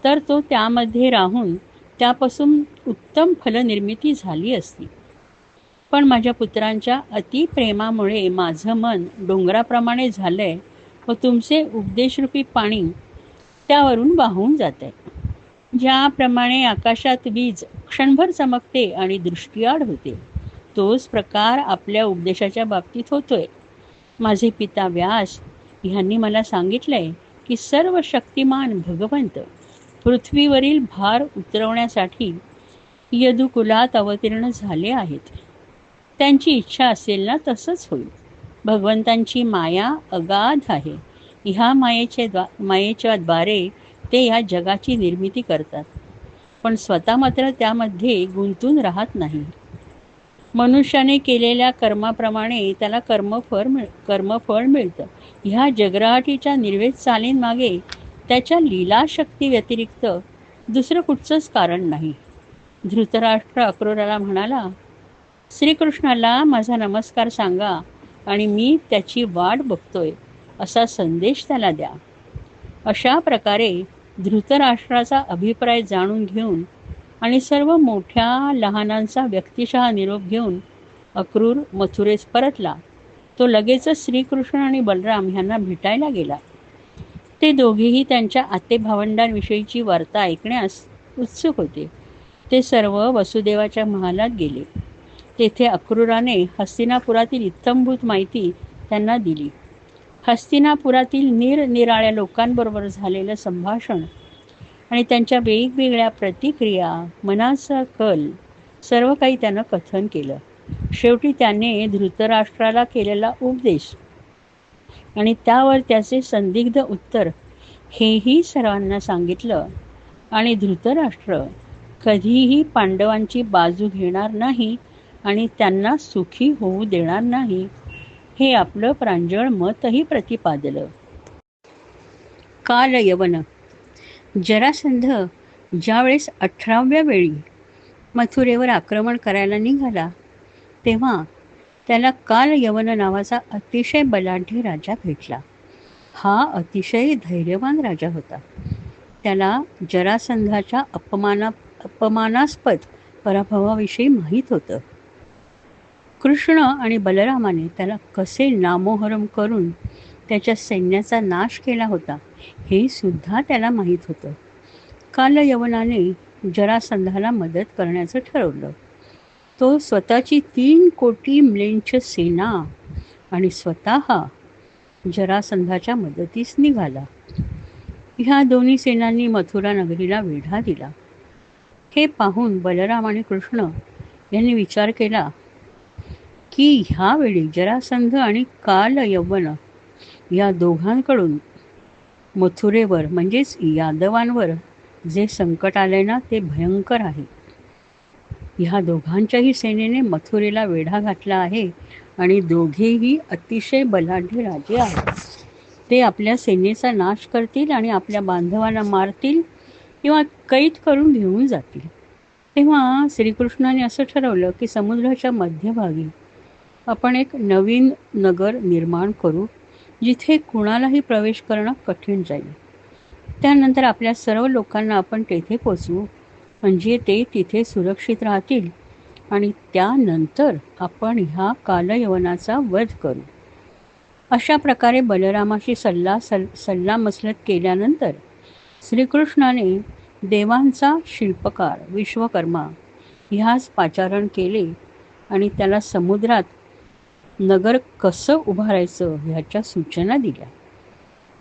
तर तो त्यामध्ये राहून त्यापासून उत्तम फलनिर्मिती झाली असती. पण माझ्या पुत्रांच्या अतिप्रेमामुळे माझं मन डोंगराप्रमाणे झालंय व तुमचे उपदेशरूपी पाणी त्यावरून वाहून जात आहे. ज्याप्रमाणे आकाशात वीज क्षणभर चमकते आणि दृष्टीआड होते, तोच प्रकार आपल्या उपदेशाच्या बाबतीत होतोय. माझे पिता व्यास ह्यांनी मला सांगितलंय की सर्व शक्तिमान भगवंत पृथ्वीवरील भार उतरवण्यासाठी यदुकुलात अवतीर्ण झाले आहेत. त्यांची इच्छा असेल ना तसंच होईल. भगवंतांची माया अगाध आहे. ह्या मायेच्या द्वारे ते या जगाची निर्मिती करतात, पण स्वतः मात्र त्यामध्ये गुंतून राहत नाही. मनुष्याने केलेल्या कर्माप्रमाणे त्याला कर्मफळ मिळतं. ह्या जगराटीच्या निर्वेद चालींमागे त्याच्या लीलाशक्ती व्यतिरिक्त दुसरं कुठचंच कारण नाही. धृतराष्ट्र अक्रूराला म्हणाला, श्रीकृष्णाला माझा नमस्कार सांगा आणि मी त्याची वाट बघतोय असा संदेश त्याला द्या. अशा प्रकारे धृतराष्ट्राचा अभिप्राय जाणून घेऊन आणि सर्व मोठ्या लहानांचा व्यक्तिशः निरोप घेऊन अक्रूर मथुरेस परतला. तो लगेचच श्रीकृष्ण आणि बलराम ह्यांना भेटायला गेला. ते दोघेही त्यांच्या आतेभावंडांविषयीची वार्ता ऐकण्यास उत्सुक होते. ते सर्व वसुदेवाच्या महालात गेले. तेथे अक्रूराने हस्तिनापुरातील इत्थंभूत माहिती त्यांना दिली. हस्तिनापुरातील निरनिराळ्या लोकांबरोबर झालेलं संभाषण आणि त्यांच्या वेगवेगळ्या प्रतिक्रिया, मनाचा कल, सर्व काही त्यानं कथन केलं. शेवटी त्याने धृतराष्ट्राला केलेला उपदेश आणि त्यावर त्याचे संदिग्ध उत्तर हेही सर्वांना सांगितलं. आणि धृतराष्ट्र कधीही पांडवांची बाजू घेणार नाही आणि त्यांना सुखी होऊ देणार नाही, हे आपलं प्रांजळ मतही प्रतिपादलं. कालयवन. जरासंध ज्यावेळेस 18व्या वेळी मथुरेवर आक्रमण करायला निघाला, तेव्हा त्याला कालयवन नावाचा अतिशय बलाढ्य राजा भेटला. हा अतिशय धैर्यवान राजा होता. त्याला जरासंधाच्या अपमानास्पद पराभवाविषयी माहीत होतं. कृष्ण आणि बलरामाने त्याला कसे नामोहरम करून त्याच्या सैन्याचा नाश केला होता, हे सुद्धा त्याला माहीत होतं. कालयवनाने जरासंधाला मदत करण्याचं ठरवलं. तो स्वतःची 3 कोटी म्लेंछ सेना आणि स्वतः जरासंधाच्या मदतीस निघाला. ह्या दोन्ही सेनांनी मथुरा नगरीला वेढा दिला. हे पाहून बलराम आणि कृष्ण यांनी विचार केला की ह्यावेळी जरासंध आणि कालयवन या दोघांकडून मथुरेवर म्हणजेच यादवांवर जे संकट आले ना, ते भयंकर आहे. ह्या दोघांच्याही सेनेने मथुरेला वेढा घातला आहे आणि दोघेही अतिशय बलाढ्य राजे आहेत. ते आपल्या सेनेचा नाश करतील आणि आपल्या बांधवांना मारतील किंवा कैद करून घेऊन जातील. तेव्हा श्रीकृष्णाने असं ठरवलं की समुद्राच्या मध्यभागी आपण एक नवीन नगर निर्माण करू, जिथे कुणालाही प्रवेश करणं कठीण जाईल. त्यानंतर आपल्या सर्व लोकांना आपण तेथे पोचवू, म्हणजे ते तिथे सुरक्षित राहतील आणि त्यानंतर आपण ह्या कालयवनाचा वध करू. अशा प्रकारे बलरामाशी सल्लामसलत केल्यानंतर श्रीकृष्णाने देवांचा शिल्पकार विश्वकर्मा ह्याच पाचारण केले आणि त्याला समुद्रात नगर कसं उभारायचं ह्याच्या सूचना दिल्या.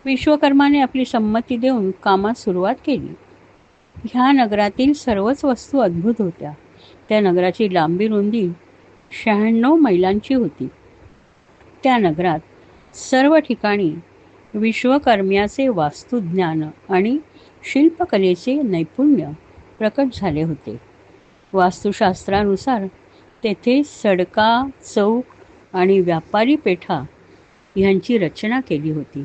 विश्वकर्माने आपली संमती देऊन कामास सुरुवात केली. ह्या नगरातील सर्वच वस्तू अद्भुत होत्या. त्या नगराची लांबी रुंदी 96 मैलांची होती. त्या नगरात सर्व ठिकाणी विश्वकर्म्याचे वास्तुज्ञान आणि शिल्पकलेचे नैपुण्य प्रकट झाले होते. वास्तुशास्त्रानुसार तेथे सडका, चौक आणि व्यापारी पेठा ह्यांची रचना केली होती.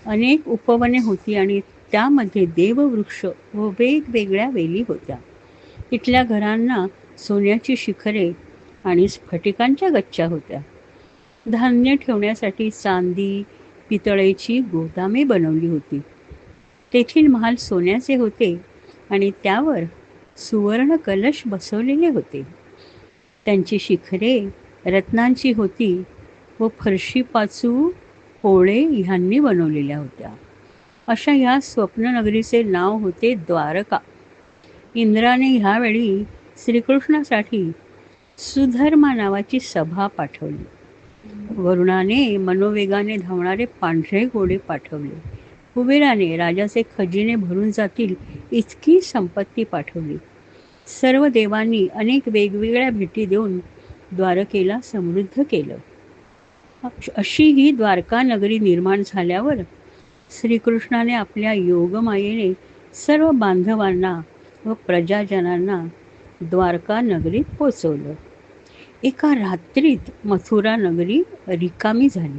अनेक उपवने होती आणि त्यामध्ये देववृक्ष व वेगवेगळ्या वेली होत्या. इथल्या घरांना सोन्याची शिखरे आणि स्फटिकांच्या गच्च्या होत्या. धान्य ठेवण्यासाठी चांदी, पितळेची गोदामे बनवली होती. तेथील महाल सोन्याचे होते आणि त्यावर सुवर्ण कलश बसवलेले होते. त्यांची शिखरे रत्नांची होती व फरशीपाचू पोळे ह्यांनी बनवलेल्या होत्या. अशा ह्या स्वप्ननगरीचे नाव होते द्वारका. इंद्राने ह्यावेळी श्रीकृष्णासाठी सुधर्मा नावाची सभा पाठवली. वरुणाने मनोवेगाने धावणारे पांढरे घोडे पाठवले. कुबेराने राजाचे खजिने भरून जातील इतकी संपत्ती पाठवली. सर्व देवांनी अनेक वेगवेगळ्या भेटी देऊन द्वारकेला समृद्ध केलं. अशी ही द्वारका नगरी निर्माण झाल्यावर श्रीकृष्णाने आपल्या योगमायेने सर्व बांधवांना व प्रजाजनांना द्वारका नगरीत पोचवलं. एका रात्रीत मथुरा नगरी रिकामी झाली.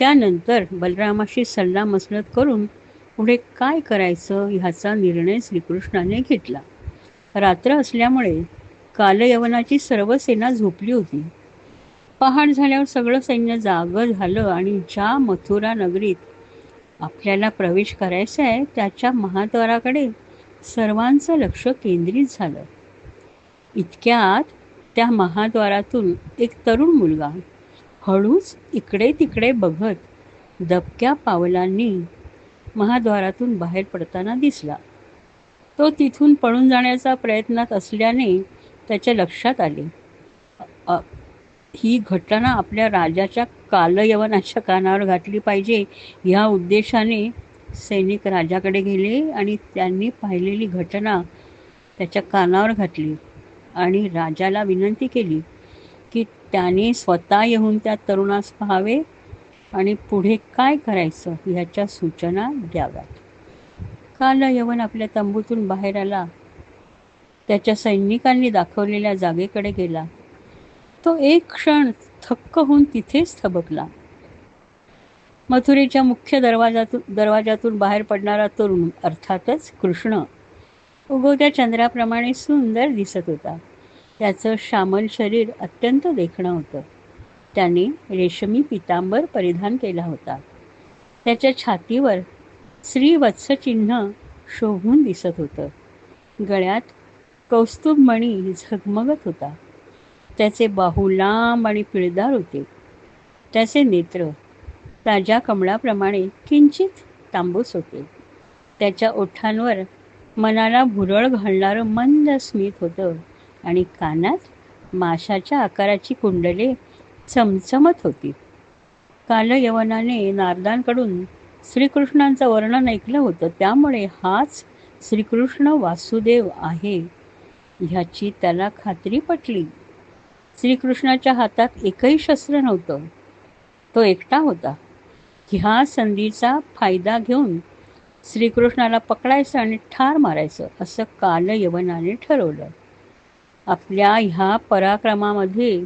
त्यानंतर बलरामाशी सल्लामसलत करून पुढे काय करायचं ह्याचा निर्णय श्रीकृष्णाने घेतला. रात्र असल्यामुळे कालयवनाची सर्व सेना झोपली होती. पहाट झाल्यावर सगळं सैन्य जागं झालं आणि ज्या मथुरा नगरीत आपल्याला प्रवेश करायचा आहे त्याच्या महाद्वाराकडे सर्वांचं लक्ष केंद्रित झालं. इतक्यात त्या महाद्वारातून एक तरुण मुलगा हळूच इकडे तिकडे बघत दबक्या पावलांनी महाद्वारातून बाहेर पडताना दिसला. तो तिथून पळून जाण्याचा प्रयत्नात असल्याने त्याच्या लक्षात आले, ही घटना आपल्या राजाच्या कालयवनाच्या कानावर घातली पाहिजे. ह्या उद्देशाने सैनिक राजाकडे गेले आणि त्यांनी पाहिलेली घटना त्याच्या कानावर घातली आणि राजाला विनंती केली की त्याने स्वतः येऊन त्या तरुणास पाहावे आणि पुढे काय करायचं ह्याच्या सूचना द्याव्यात. कालयवन आपल्या तंबूतून बाहेर आला. त्याच्या सैनिकांनी दाखवलेल्या जागेकडे गेला. तो एक क्षण थक्क होऊन तिथेच थबकला. मथुरेच्या मुख्य दरवाजातून बाहेर पडणारा तरुण, अर्थातच कृष्ण, उगवत्या चंद्राप्रमाणे सुंदर दिसत होता. त्याचं श्यामल शरीर अत्यंत देखणं होतं. त्याने रेशमी पितांबर परिधान केला होता. त्याच्या छातीवर श्रीवत्स चिन्ह शोभून दिसत होतं. गळ्यात कौस्तुभमणी झगमगत होता. त्याचे बाहू लांब आणि पिळदार होते. त्याचे नेत्र ताज्या कमळाप्रमाणे किंचित तांबूस होते. त्याच्या ओठांवर मनाला भुरळ घालणारं मंद स्मित होतं आणि कानात माशाच्या आकाराची कुंडले चमचमत होती. कालयवनाने नारदांकडून श्रीकृष्णांचं वर्णन ऐकलं होतं, त्यामुळे हाच श्रीकृष्ण वासुदेव आहे ह्याची त्याला खात्री पटली. श्रीकृष्णाच्या हातात एकही शस्त्र नव्हतं. तो एकटा होता. ह्या संधीचा फायदा घेऊन श्रीकृष्णाला पकडायचं आणि ठार मारायचं असं कालयवनाने ठरवलं. आपल्या ह्या पराक्रमामध्ये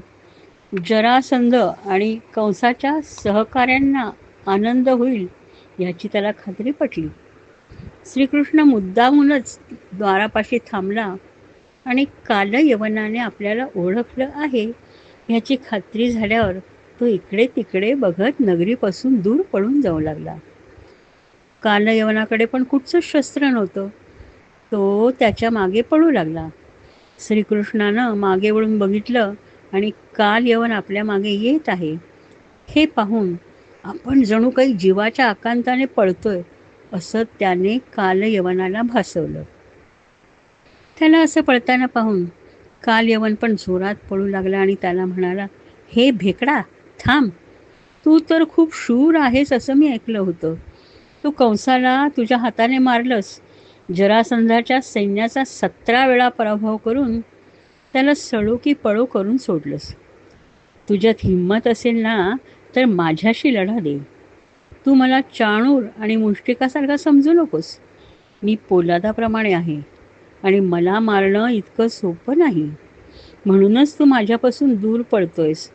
जरासंध आणि कंसाच्या सहकाऱ्यांना आनंद होईल याची त्याला खात्री पटली. श्रीकृष्ण मुद्दामूनच द्वारापाशी थांबला आणि कालयवनाने आपल्याला ओळखलं आहे ह्याची खात्री झाल्यावर तो इकडे तिकडे बघत नगरीपासून दूर पळून जाऊ लागला. कालयवनाकडे पण कुठचंच शस्त्र नव्हतं. तो त्याच्या मागे पळू लागला. श्रीकृष्णानं मागे वळून बघितलं आणि कालयवन आपल्या मागे येत आहे हे पाहून आपण जणू काही जीवाच्या आकांताने पळतोय असं त्याने कालयवनाला भासवलं. त्याला असं पळताना पाहून कालयवन पण जोरात पळू लागला आणि त्याला म्हणाला, हे भेकडा, थांब. तू तर खूप शूर आहेस असं मी ऐकलं होतं. तू कंसाला तुझ्या हाताने मारलंस. जरासंधाच्या सैन्याचा 17 वेळा पराभव करून त्याला सळो की पळो करून सोडलंस. तुझ्यात हिंमत असेल ना तर माझ्याशी लढा दे. तू मला चाणूर आणि मुष्टिकासारखा समजू नकोस. मी पोलादाप्रमाणे आहे आणि मला मारणं इतकं सोपं नाही. म्हणूनच तू माझ्यापासून दूर पळतोयस.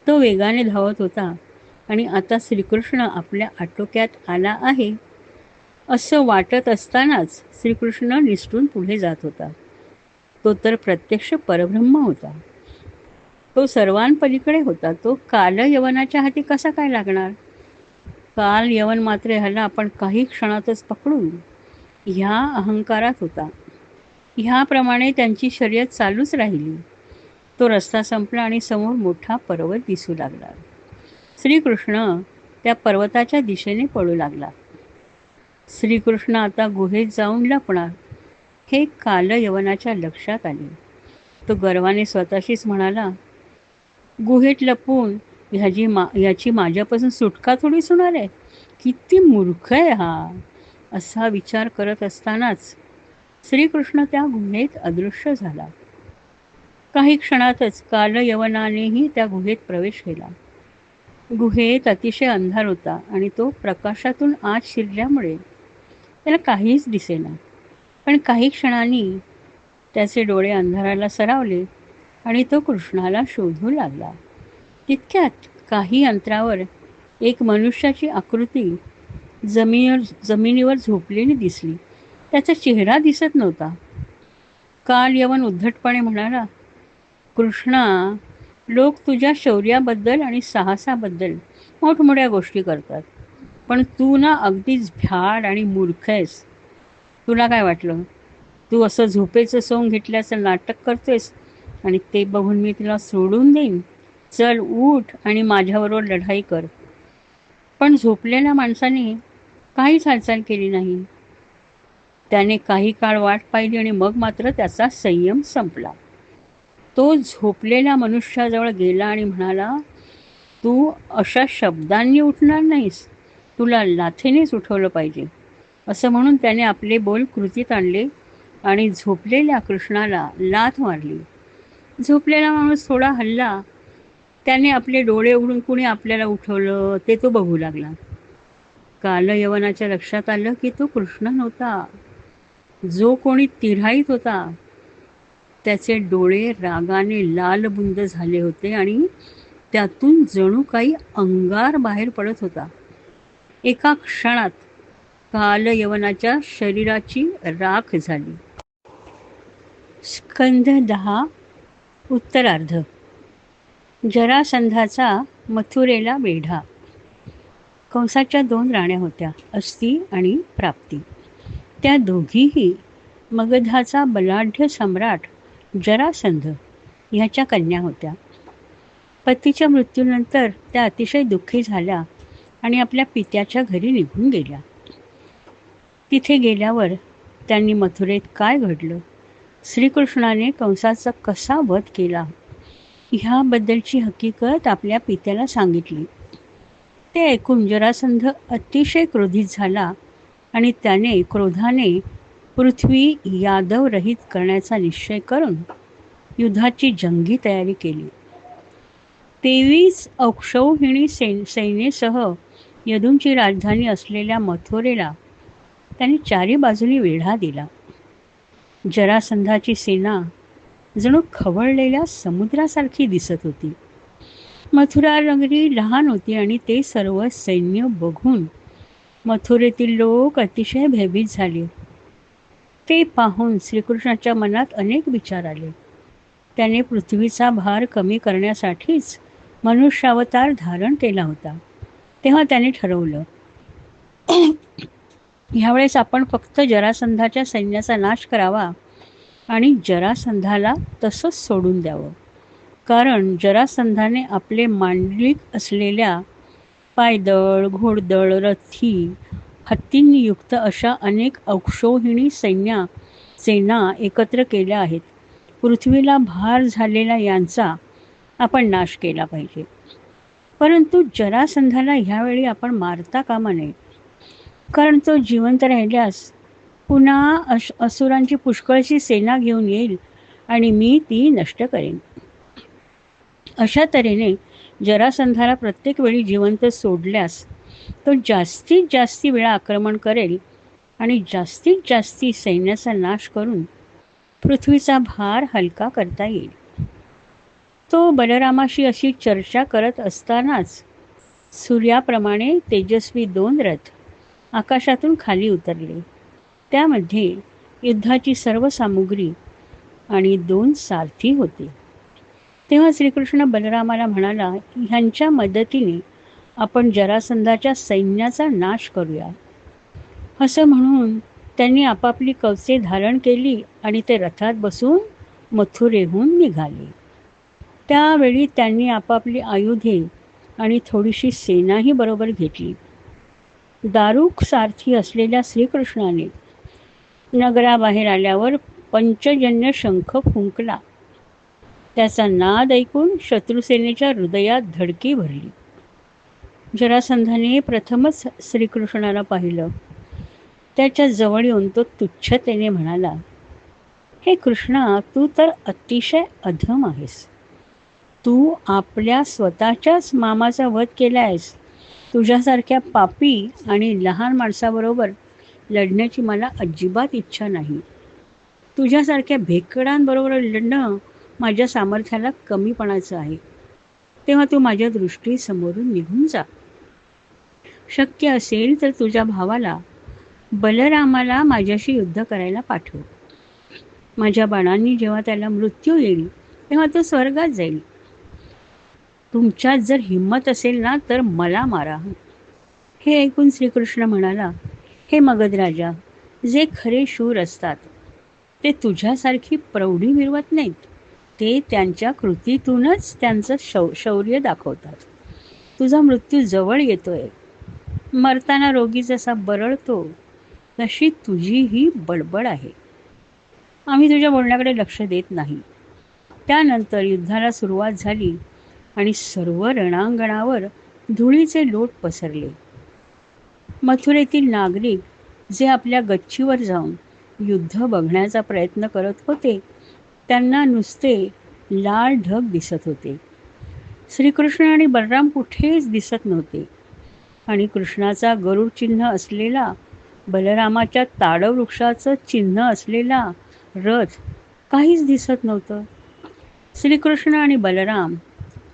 तो वेगाने धावत होता आणि आता श्रीकृष्ण आपल्या आटोक्यात आला आहे असं वाटत असतानाच श्रीकृष्ण निसटून पुढे जात होता. तो तर प्रत्यक्ष परब्रह्म होता. तो सर्वांपलीकडे होता. तो कालयवनाच्या हाती कसा काय लागणार? कालयवन मात्र ह्याला आपण काही क्षणातच पकडू ह्या अहंकारात होता. ह्याप्रमाणे त्यांची शर्यत चालूच राहिली. तो रस्ता संपला आणि समोर मोठा पर्वत दिसू लागला. श्रीकृष्ण त्या पर्वताच्या दिशेने पळू लागला. श्रीकृष्ण आता गुहेत जाऊन लपणार हे कालयवनाच्या लक्षात आले. तो गर्वाने स्वतःशीच म्हणाला, गुहेत लपून ह्याची माझ्यापासून सुटका थोडीच होणार आहे. किती मूर्ख आहे हा. असा विचार करत असतानाच श्रीकृष्ण त्या गुहेत अदृश्य झाला. काही क्षणातच कालयवनानेही त्या गुहेत प्रवेश केला. गुहेत अतिशय अंधार होता आणि तो प्रकाशातून आत शिरल्यामुळे त्याला काहीच दिसेना. पण काही क्षणांनी त्याचे डोळे अंधाराला सरावले आणि तो कृष्णाला शोधू लागला. तितक्यात काही अंतरावर एक मनुष्याची आकृती जमिनीवर झोपलेली दिसली. त्याचा चेहरा दिसत नव्हता. कालयवन उद्धटपणे म्हणाला, कृष्णा, लोक तुझ्या शौर्याबद्दल आणि साहसाबद्दल मोठमोठ्या गोष्टी करतात, पण तू ना अगदीच भ्याड आणि मूर्ख आहेस. तुला काय वाटलं, तू असं झोपेचं सोंग घेतल्याचं नाटक करतोयस आणि ते बघून मी तुला सोडून देईन? चल, उठ आणि माझ्याबरोबर लढाई कर. पण झोपलेल्या माणसाने काहीच हालचाल केली नाही. त्याने काही काळ वाट पाहिली आणि मग मात्र त्याचा संयम संपला. तो झोपलेल्या मनुष्याजवळ गेला आणि म्हणाला, तू अशा शब्दांनी उठणार नाहीस, तुला लाथेनेच उठवलं पाहिजे. असं म्हणून त्याने आपले बोल कृतीत आणले आणि झोपलेल्या कृष्णाला लाथ मारली. झोपलेला माणूस थोडा हलला. त्याने आपले डोळे उघडून कुणी आपल्याला उठवलं ते तो बघू लागला. कालयवनाच्या लक्षात आलं की तो कृष्ण नव्हता, जो कोणी तिऱ्हाईत होता. त्याचे डोळे रागाने लालबुंद झाले होते आणि त्यातून जणू काही अंगार बाहेर पडत होता. एका क्षणात कालयवनाच्या शरीराची राख झाली. स्कंध 10 उत्तरार्ध. जरासंधाचा मथुरेला वेढा. कंसाच्या 2 राण्या होत्या, अस्ती आणि प्राप्ती. त्या दोघीही मगधाचा बलाढ्य सम्राट जरासंध ह्याच्या कन्या होत्या. पतीच्या मृत्यूनंतर त्या अतिशय दुःखी झाल्या आणि आपल्या पित्याच्या घरी निघून गेल्या. तिथे गेल्यावर त्यांनी मथुरेत काय घडलं, श्रीकृष्णाने कंसाचा कसा वध केला, ह्याबद्दलची हकीकत आपल्या पित्याला सांगितली. ते ऐकून जरासंध अतिशय क्रोधित झाला आणि त्याने क्रोधाने पृथ्वी यादवरहित करण्याचा निश्चय करून युद्धाची जंगी तयारी केली. 23 अक्षौहिणी सैन्यासह यदूंची राजधानी असलेल्या मथुरेला त्याने 4 बाजूनी वेढा दिला. जरासंधाची सेना जणू खवळलेल्या समुद्रासारखी दिसत होती. मथुरा नगरी लहान होती आणि ते सर्व सैन्य बघून मथुरेतील लोक अतिशय भयभीत झाले. ते पाहून श्रीकृष्णाच्या मनात अनेक विचार आले. त्याने पृथ्वीचा भार कमी करण्यासाठीच मनुष्यावतार धारण केला होता. तेव्हा त्याने ठरवलं, ह्यावेळेस आपण फक्त जरासंधाच्या सैन्याचा नाश करावा आणि जरासंधाला तसंच सोडून द्यावं. कारण जरासंधाने आपले मांडलिक असलेल्या पायदळ, घोडदळ, रथी, हत्तींनी युक्त अशा अनेक अक्षौहिणी सेना एकत्र केल्या आहेत. पृथ्वीला भार झालेला यांचा आपण नाश केला पाहिजे. परंतु जरासंधाला ह्यावेळी आपण मारता कामा नये, कारण तो जिवंत राहिल्यास पुन्हा असुरांची पुष्कळशी सेना घेऊन येईल आणि मी ती नष्ट करेन. अशा तऱ्हेने जरासंधाला प्रत्येक वेळी जिवंत सोडल्यास तो जास्तीत जास्ती वेळा आक्रमण करेल आणि जास्तीत जास्ती सैन्याचा नाश करून पृथ्वीचा भार हलका करता येईल. तो बलरामाशी अशी चर्चा करत असतानाच सूर्याप्रमाणे तेजस्वी 2 रथ आकाशातून खाली उतरले. त्यामध्ये युद्धाची सर्व सामुग्री आणि 2 सारथी होते. तेव्हा श्रीकृष्ण बलरामाला म्हणाला, ह्यांच्या मदतीने आपण जरासंधाच्या सैन्याचा नाश करूया. असं म्हणून त्यांनी आपापली कवचे धारण केली आणि ते रथात बसून मथुरेहून निघाले. त्यावेळी त्यांनी आपापली आयुधे आणि थोडीशी सेनाही बरोबर घेतली. दारुक सारथी असलेल्या श्रीकृष्णाने नगराबाहेर आल्यावर पंचजन्य शंख फुंकला. त्याचा नाद ऐकून शत्रुसेनेच्या हृदयात धडकी भरली. जरासंधाने प्रथमच श्रीकृष्णाला पाहिलं. त्याच्या जवळ येऊन तो तुच्छतेने म्हणाला, हे कृष्णा, तू तर अतिशय अधम आहेस. तू आपल्या स्वतःच्याच मामाचा वध केला आहेस. तुझ्यासारख्या पापी आणि लहान माणसाबरोबर लढण्याची मला अजिबात इच्छा नाही. तुझ्यासारख्या भेकडांबरोबर लढणं माझ्या सामर्थ्याला कमीपणाचं आहे. तेव्हा तू माझ्या दृष्टीसमोरून निघून जा. शक्य असेल तर तुझ्या भावाला बलरामाला माझ्याशी युद्ध करायला पाठव. माझ्या बाणांनी जेव्हा त्याला मृत्यू येईल तेव्हा तो स्वर्गात जाईल. तुमच्यात जर हिंमत असेल ना तर मला मारा. हे ऐकून श्रीकृष्ण म्हणाला, हे मगध राजा, जे खरे शूर असतात ते तुझ्यासारखी प्रौढी मिरवत नाहीत. ते त्यांच्या कृतीतूनच त्यांचं शौर्य दाखवतात. तुझा मृत्यू जवळ येतोय. मरताना रोगी जसा बरळतो तशी तुझी ही बडबड आहे. आम्ही तुझ्या बोलण्याकडे लक्ष देत नाही. त्यानंतर युद्धाला सुरुवात झाली आणि सर्व रणांगणावर धुळीचे लोट पसरले. मथुरेतील नागरिक जे आपल्या गच्चीवर जाऊन युद्ध बघण्याचा प्रयत्न करत होते त्यांना नुसते लाल ढग दिसत होते. श्रीकृष्ण आणि बलराम कुठेच दिसत नव्हते आणि कृष्णाचा गरुड चिन्ह असलेला, बलरामाच्या ताडवृक्षाचं चिन्ह असलेला रथ काहीच दिसत नव्हतं. श्रीकृष्ण आणि बलराम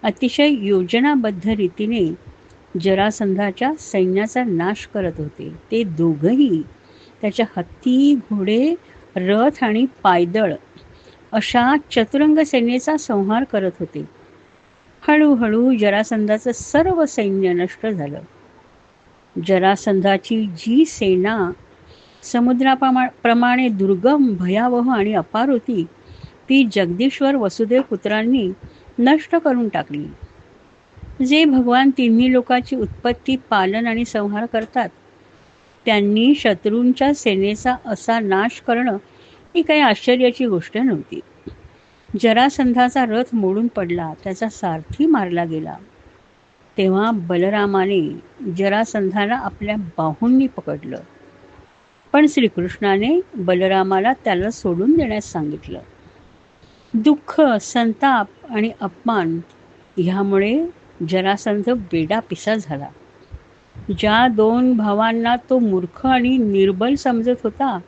अतिशय योजनाबद्ध रीतीने जरासंधाच्या सैन्याचा नाश करत होते. ते दोघंही त्याच्या हत्ती, घोडे, रथ आणि पायदळ अशा चतुरंग सेनेचा संहार करत होते. हळूहळू जरासंधाचं सर्व सैन्य नष्ट झालं. जरासंधाची जी सेना समुद्राप्रमाणे दुर्गम, भयावह आणि अपार होती ती जगदीश्वर वसुदेव पुत्रांनी नष्ट करून टाकली. जे भगवान तिन्ही लोकांची उत्पत्ती, पालन आणि संहार करतात त्यांनी शत्रूंच्या सेनेचा असा नाश करणं ही काही आश्चर्याची गोष्ट नव्हती. जरासंधाचा रथ मोडून पडला, त्याचा सारथी मारला गेला. तेव्हा बलरामाने जरासंधाला आपल्या बाहूंनी पकडलं, पण श्रीकृष्णाने बलरामाला त्याला सोडून देण्यास सांगितलं. दुःख, संताप आणि अपमान ह्यामुळे जरासंध बेडापिसा झाला. ज्या दोन भावांना तो मूर्ख आणि निर्बल समजत होता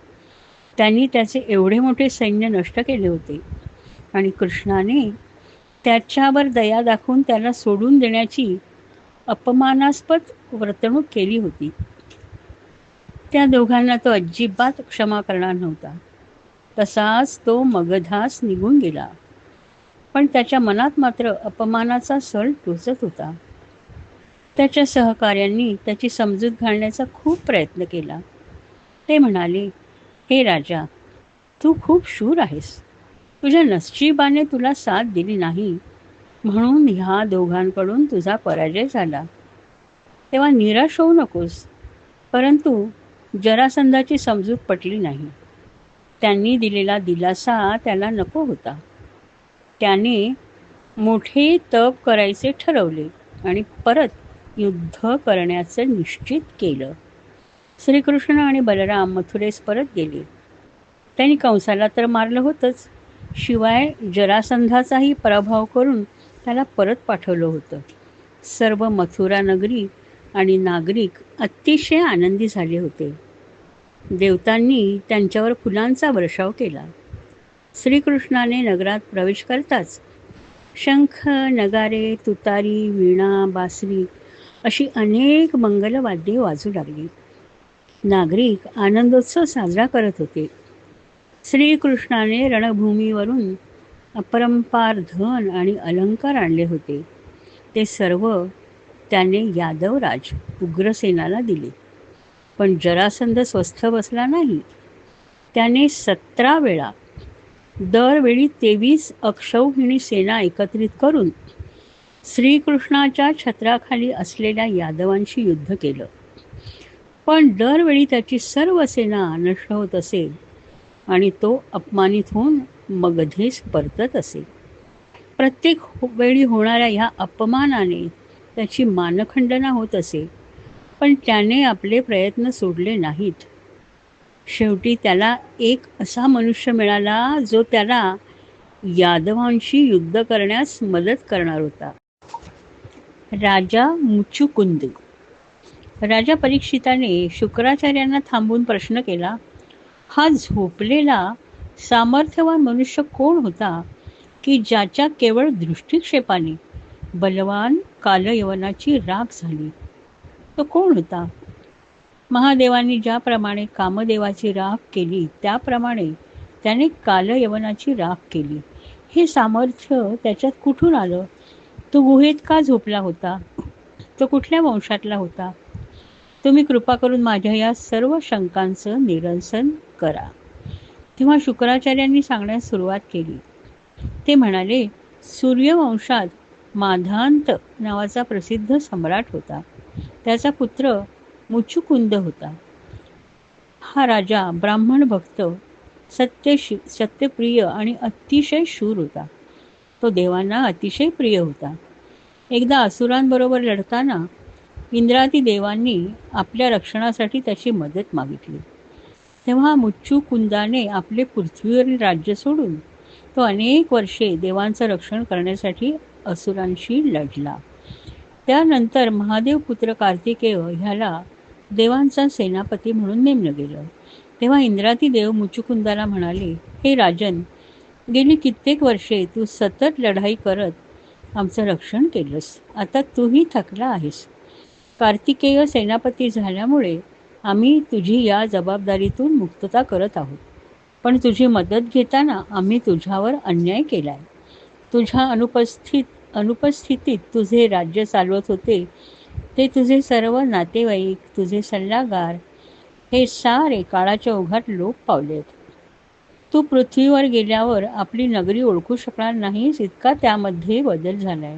त्यांनी त्याचे एवढे मोठे सैन्य नष्ट केले होते आणि कृष्णाने त्याच्यावर दया दाखवून त्याला सोडून देण्याची अपमानास्पद वर्तणूक केली होती. त्या दोघांना तो अजिबात क्षमा करणार नव्हता. तसाच तो मगधास निघून गेला, पण त्याच्या मनात मात्र अपमानाचा सळ टोचत होता. त्याच्या सहकाऱ्यांनी त्याची समजूत घालण्याचा खूप प्रयत्न केला. ते म्हणाले, हे राजा, तू खूप शूर आहेस. तुझ्या नशिबाने तुला साथ दिली नाही म्हणून ह्या दोघांकडून तुझा पराजय झाला. तेव्हा निराश होऊ नकोस. परंतु जरासंधाची समजूत पटली नाही. त्यांनी दिलेला दिलासा त्याला नको होता. त्याने मोठे तप करायचे ठरवले आणि परत युद्ध करण्याचं निश्चित केलं. श्रीकृष्ण आणि बलराम मथुरेस परत गेले. त्यांनी कंसाला तर मारलं होतंच, शिवाय जरासंधाचाही पराभव करून त्याला परत पाठवलं होतं. सर्व मथुरा नगरी आणि नागरिक अतिशय आनंदी झाले होते. देवतांनी त्यांच्यावर फुलांचा वर्षाव केला. श्रीकृष्णाने नगरात प्रवेश करताच शंख, नगारे, तुतारी, वीणा, बासरी अशी अनेक मंगलवाद्ये वाजू लागली. नागरिक आनंदोत्सव साजरा करत होते. श्रीकृष्णाने रणभूमीवरून अपरंपार धन आणि अलंकार आणले होते. ते सर्व त्याने यादवराज उग्रसेनाला दिले. पण जरासंध स्वस्थ बसला नाही. त्याने 17 वेळा, दरवेळी 23 अक्षौहिणी सेना एकत्रित करून श्रीकृष्णाच्या छत्राखाली असलेल्या यादवांशी युद्ध केलं. पण दरवेळी त्याची सर्व सेना नष्ट होत असे आणि तो अपमानित होऊन मगधेस परतत असे. प्रत्येक वेळी होणाऱ्या ह्या अपमानाने त्याची मानखंडना होत असे, पण त्याने आपले प्रयत्न सोडले नाहीत. शेवटी त्याला एक असा मनुष्य मिळाला जो त्याला यादवांशी युद्ध करण्यास मदत करणार होता. राजा मुचुकुंद. राजा परीक्षिताने शुक्राचार्यांना थांबून प्रश्न केला, हा झोपलेला सामर्थ्यवान मनुष्य कोण होता की ज्याच्या केवळ दृष्टिक्षेपाने बलवान कालयवनाची राख झाली? तो कोण होता? महादेवांनी ज्याप्रमाणे कामदेवाची राख केली त्याप्रमाणे त्याने कालयवनाची राख केली. हे सामर्थ्य त्याच्यात कुठून आलं? तो गुहेत का झोपला होता? तो कुठल्या वंशातला होता? तुम्ही कृपा करून माझ्या या सर्व शंकांचं निरसन करा. तेव्हा शुक्राचार्यांनी सांगण्यास सुरुवात केली. ते म्हणाले, सूर्यवंशात माधांत नावाचा प्रसिद्ध सम्राट होता. त्याचा पुत्र मुचुकुंद होता. हा राजा ब्राह्मण भक्त, सत्यप्रिय आणि अतिशय शूर होता. तो देवांना अतिशय प्रिय होता. एकदा असुरांबरोबर लढताना इंद्रादी देवांनी आपल्या रक्षणासाठी त्याची मदत मागितली. तेव्हा मुच्चुकुंदाने आपले पृथ्वीवरील राज्य सोडून तो अनेक वर्षे देवांचं रक्षण करण्यासाठी असुरांशी लढला. त्यानंतर महादेव पुत्र कार्तिकेय ह्याला देवांचा सेनापती म्हणून नेमलं गेलं. तेव्हा इंद्रादी देव मुचुकुंदाला म्हणाले, हे राजन, गेली कित्येक वर्षे तू सतत लढाई करत आमचं रक्षण केलंस. आता तूही थकला आहेस. कार्तिकेय सेनापती झाल्यामुळे आम्ही तुझी या जबाबदारीतून मुक्तता करत आहोत. पण तुझी मदत घेताना आम्ही तुझ्यावर अन्याय केलाय. तुझ्या अनुपस्थितीत तुझे राज्य चालवत होते ते तुझे सर्व नातेवाईक, तुझे सल्लागार हे सारे काळाच्या ओघात लोप पावलेत. तू पृथ्वीवर गेल्यावर आपली नगरी ओळखू शकणार नाहीस इतका त्यामध्ये बदल झालाय.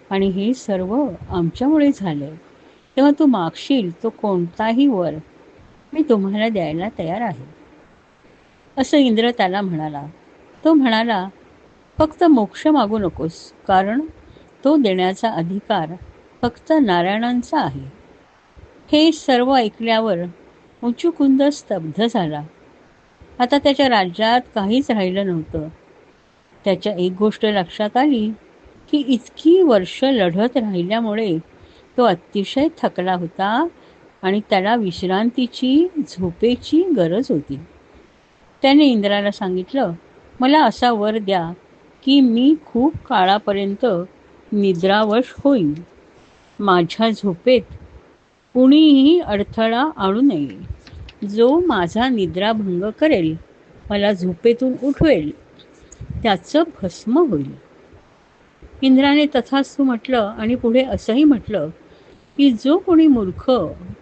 आणि हे सर्व आमच्यामुळे झालंय. तेव्हा तू मागशील तो कोणताही वर मी तुम्हाला द्यायला तयार आहे. असं इंद्र त्याला म्हणाला. तो म्हणाला, फक्त मोक्ष मागू नकोस, कारण तो देण्याचा अधिकार फक्त नारायणांचा आहे. हे सर्व ऐकल्यावर मुचुकुंद स्तब्ध झाला. आता त्याच्या राज्यात काहीच राहिलं नव्हतं. त्याच्या एक गोष्ट लक्षात आली की इतकी वर्ष लढत राहिल्यामुळे तो अतिशय थकला होता आणि त्याला विश्रांतीची, झोपेची गरज होती. त्याने इंद्राला सांगितलं, मला असा वर द्या की मी खूप काळापर्यंत निद्रावश होईन. माझ्या झोपेत कुणीही अडथळा आणू नये. जो माझा निद्राभंग करेल, मला झोपेतून उठवेल, त्याचं भस्म होईल. इंद्राने तथास्तु म्हटलं आणि पुढे असंही म्हटलं की जो कोणी मूर्ख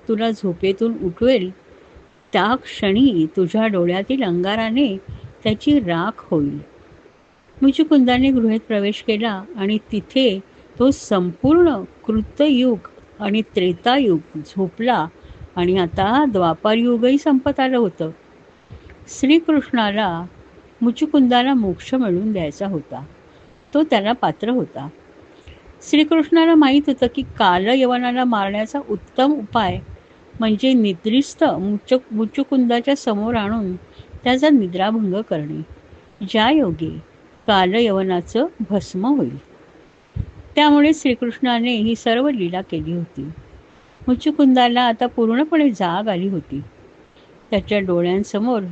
तुला झोपेतून उठवेल त्या क्षणी तुझ्या डोळ्यातील अंगाराने त्याची राख होईल. मुचुकुंदाने गृहेत प्रवेश केला आणि तिथे तो संपूर्ण कृतयुग आणि त्रेतायुग झोपला आणि आता द्वापारयुगही संपत आलं होतं. श्रीकृष्णाला मुचुकुंदाला मोक्ष मिळवून द्यायचा होता. तो त्याला पात्र होता. श्रीकृष्णाला माहीत होतं की कालयवनाला मारण्याचा उत्तम उपाय म्हणजे निद्रिस्त मुचुकुंदाच्या समोर आणून त्याचा निद्राभंग करणे, ज्या योगे कालयवनाचं भस्म होईल. त्यामुळे श्रीकृष्णाने ही सर्व लीला केली होती. मुचुकुंदाला आता पूर्णपणे जाग आली होती. त्याच्या डोळ्यांसमोर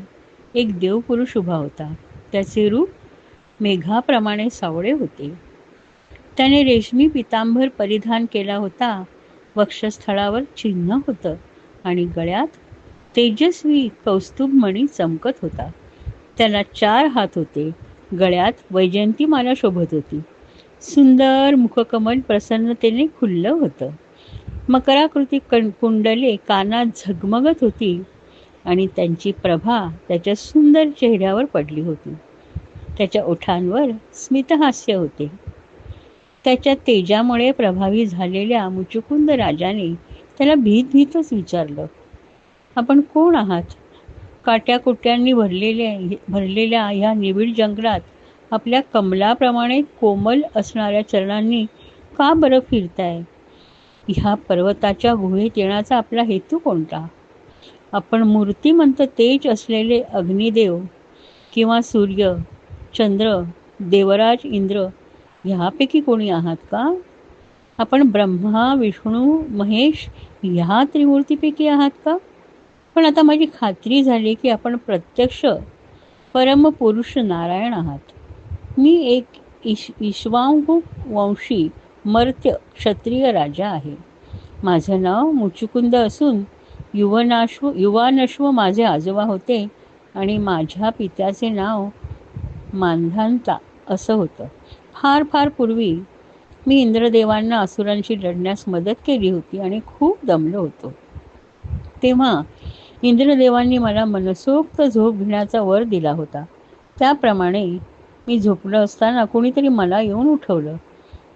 एक देवपुरुष उभा होता. त्याचे रूप मेघाप्रमाणे सावळे होते. त्याने रेशमी पितांबर परिधान केला होता. वक्षस्थळावर चिन्ह होतं आणि गळ्यात तेजस्वी कौस्तुभमणी चमकत होता. त्याला 4 हात होते. गळ्यात वैजयंतीमाला शोभत होती. सुंदर मुखकमल प्रसन्नतेने खुललं होतं. मकराकृती कुंडले कानात झगमगत होती आणि त्यांची प्रभा त्याच्या सुंदर चेहऱ्यावर पडली होती. त्याच्या ओठांवर स्मितहास्य होते. त्याच्या तेजामुळे प्रभावी झालेल्या मुचुकुंद राजाने त्याला भीतच विचारलं, आपण कोण आहात? काट्याकुट्यांनी भरलेल्या ह्या निबिड जंगलात आपल्या कमलाप्रमाणे कोमल असणाऱ्या चरणांनी का बरं फिरताय? ह्या पर्वताच्या गुहेत येण्याचा आपला हेतू कोणता? आपण मूर्तिमंत तेज असलेले अग्निदेव किंवा सूर्य, चंद्र, देवराज इंद्र ह्यापैकी कोणी आहात का? आपण ब्रह्मा, विष्णू, महेश ह्या त्रिमूर्तीपैकी आहात का? पण आता माझी खात्री झाली की आपण प्रत्यक्ष परमपुरुष नारायण आहात. मी एक इक्ष्वाकू वंशी मर्त्य क्षत्रिय राजा आहे. माझं नाव मुचुकुंद असून युवानश्व माझे आजोबा होते आणि माझ्या पित्याचे नाव मांधाता असं होतं. फार पूर्वी मी इंद्रदेवांना असुरांशी लढण्यास मदत केली होती आणि खूप दमलो होतो. तेव्हा इंद्रदेवांनी मला मनसोक्त झोप घेण्याचा वर दिला होता. त्याप्रमाणे मी झोपलो असताना कोणीतरी मला येऊन उठवलं.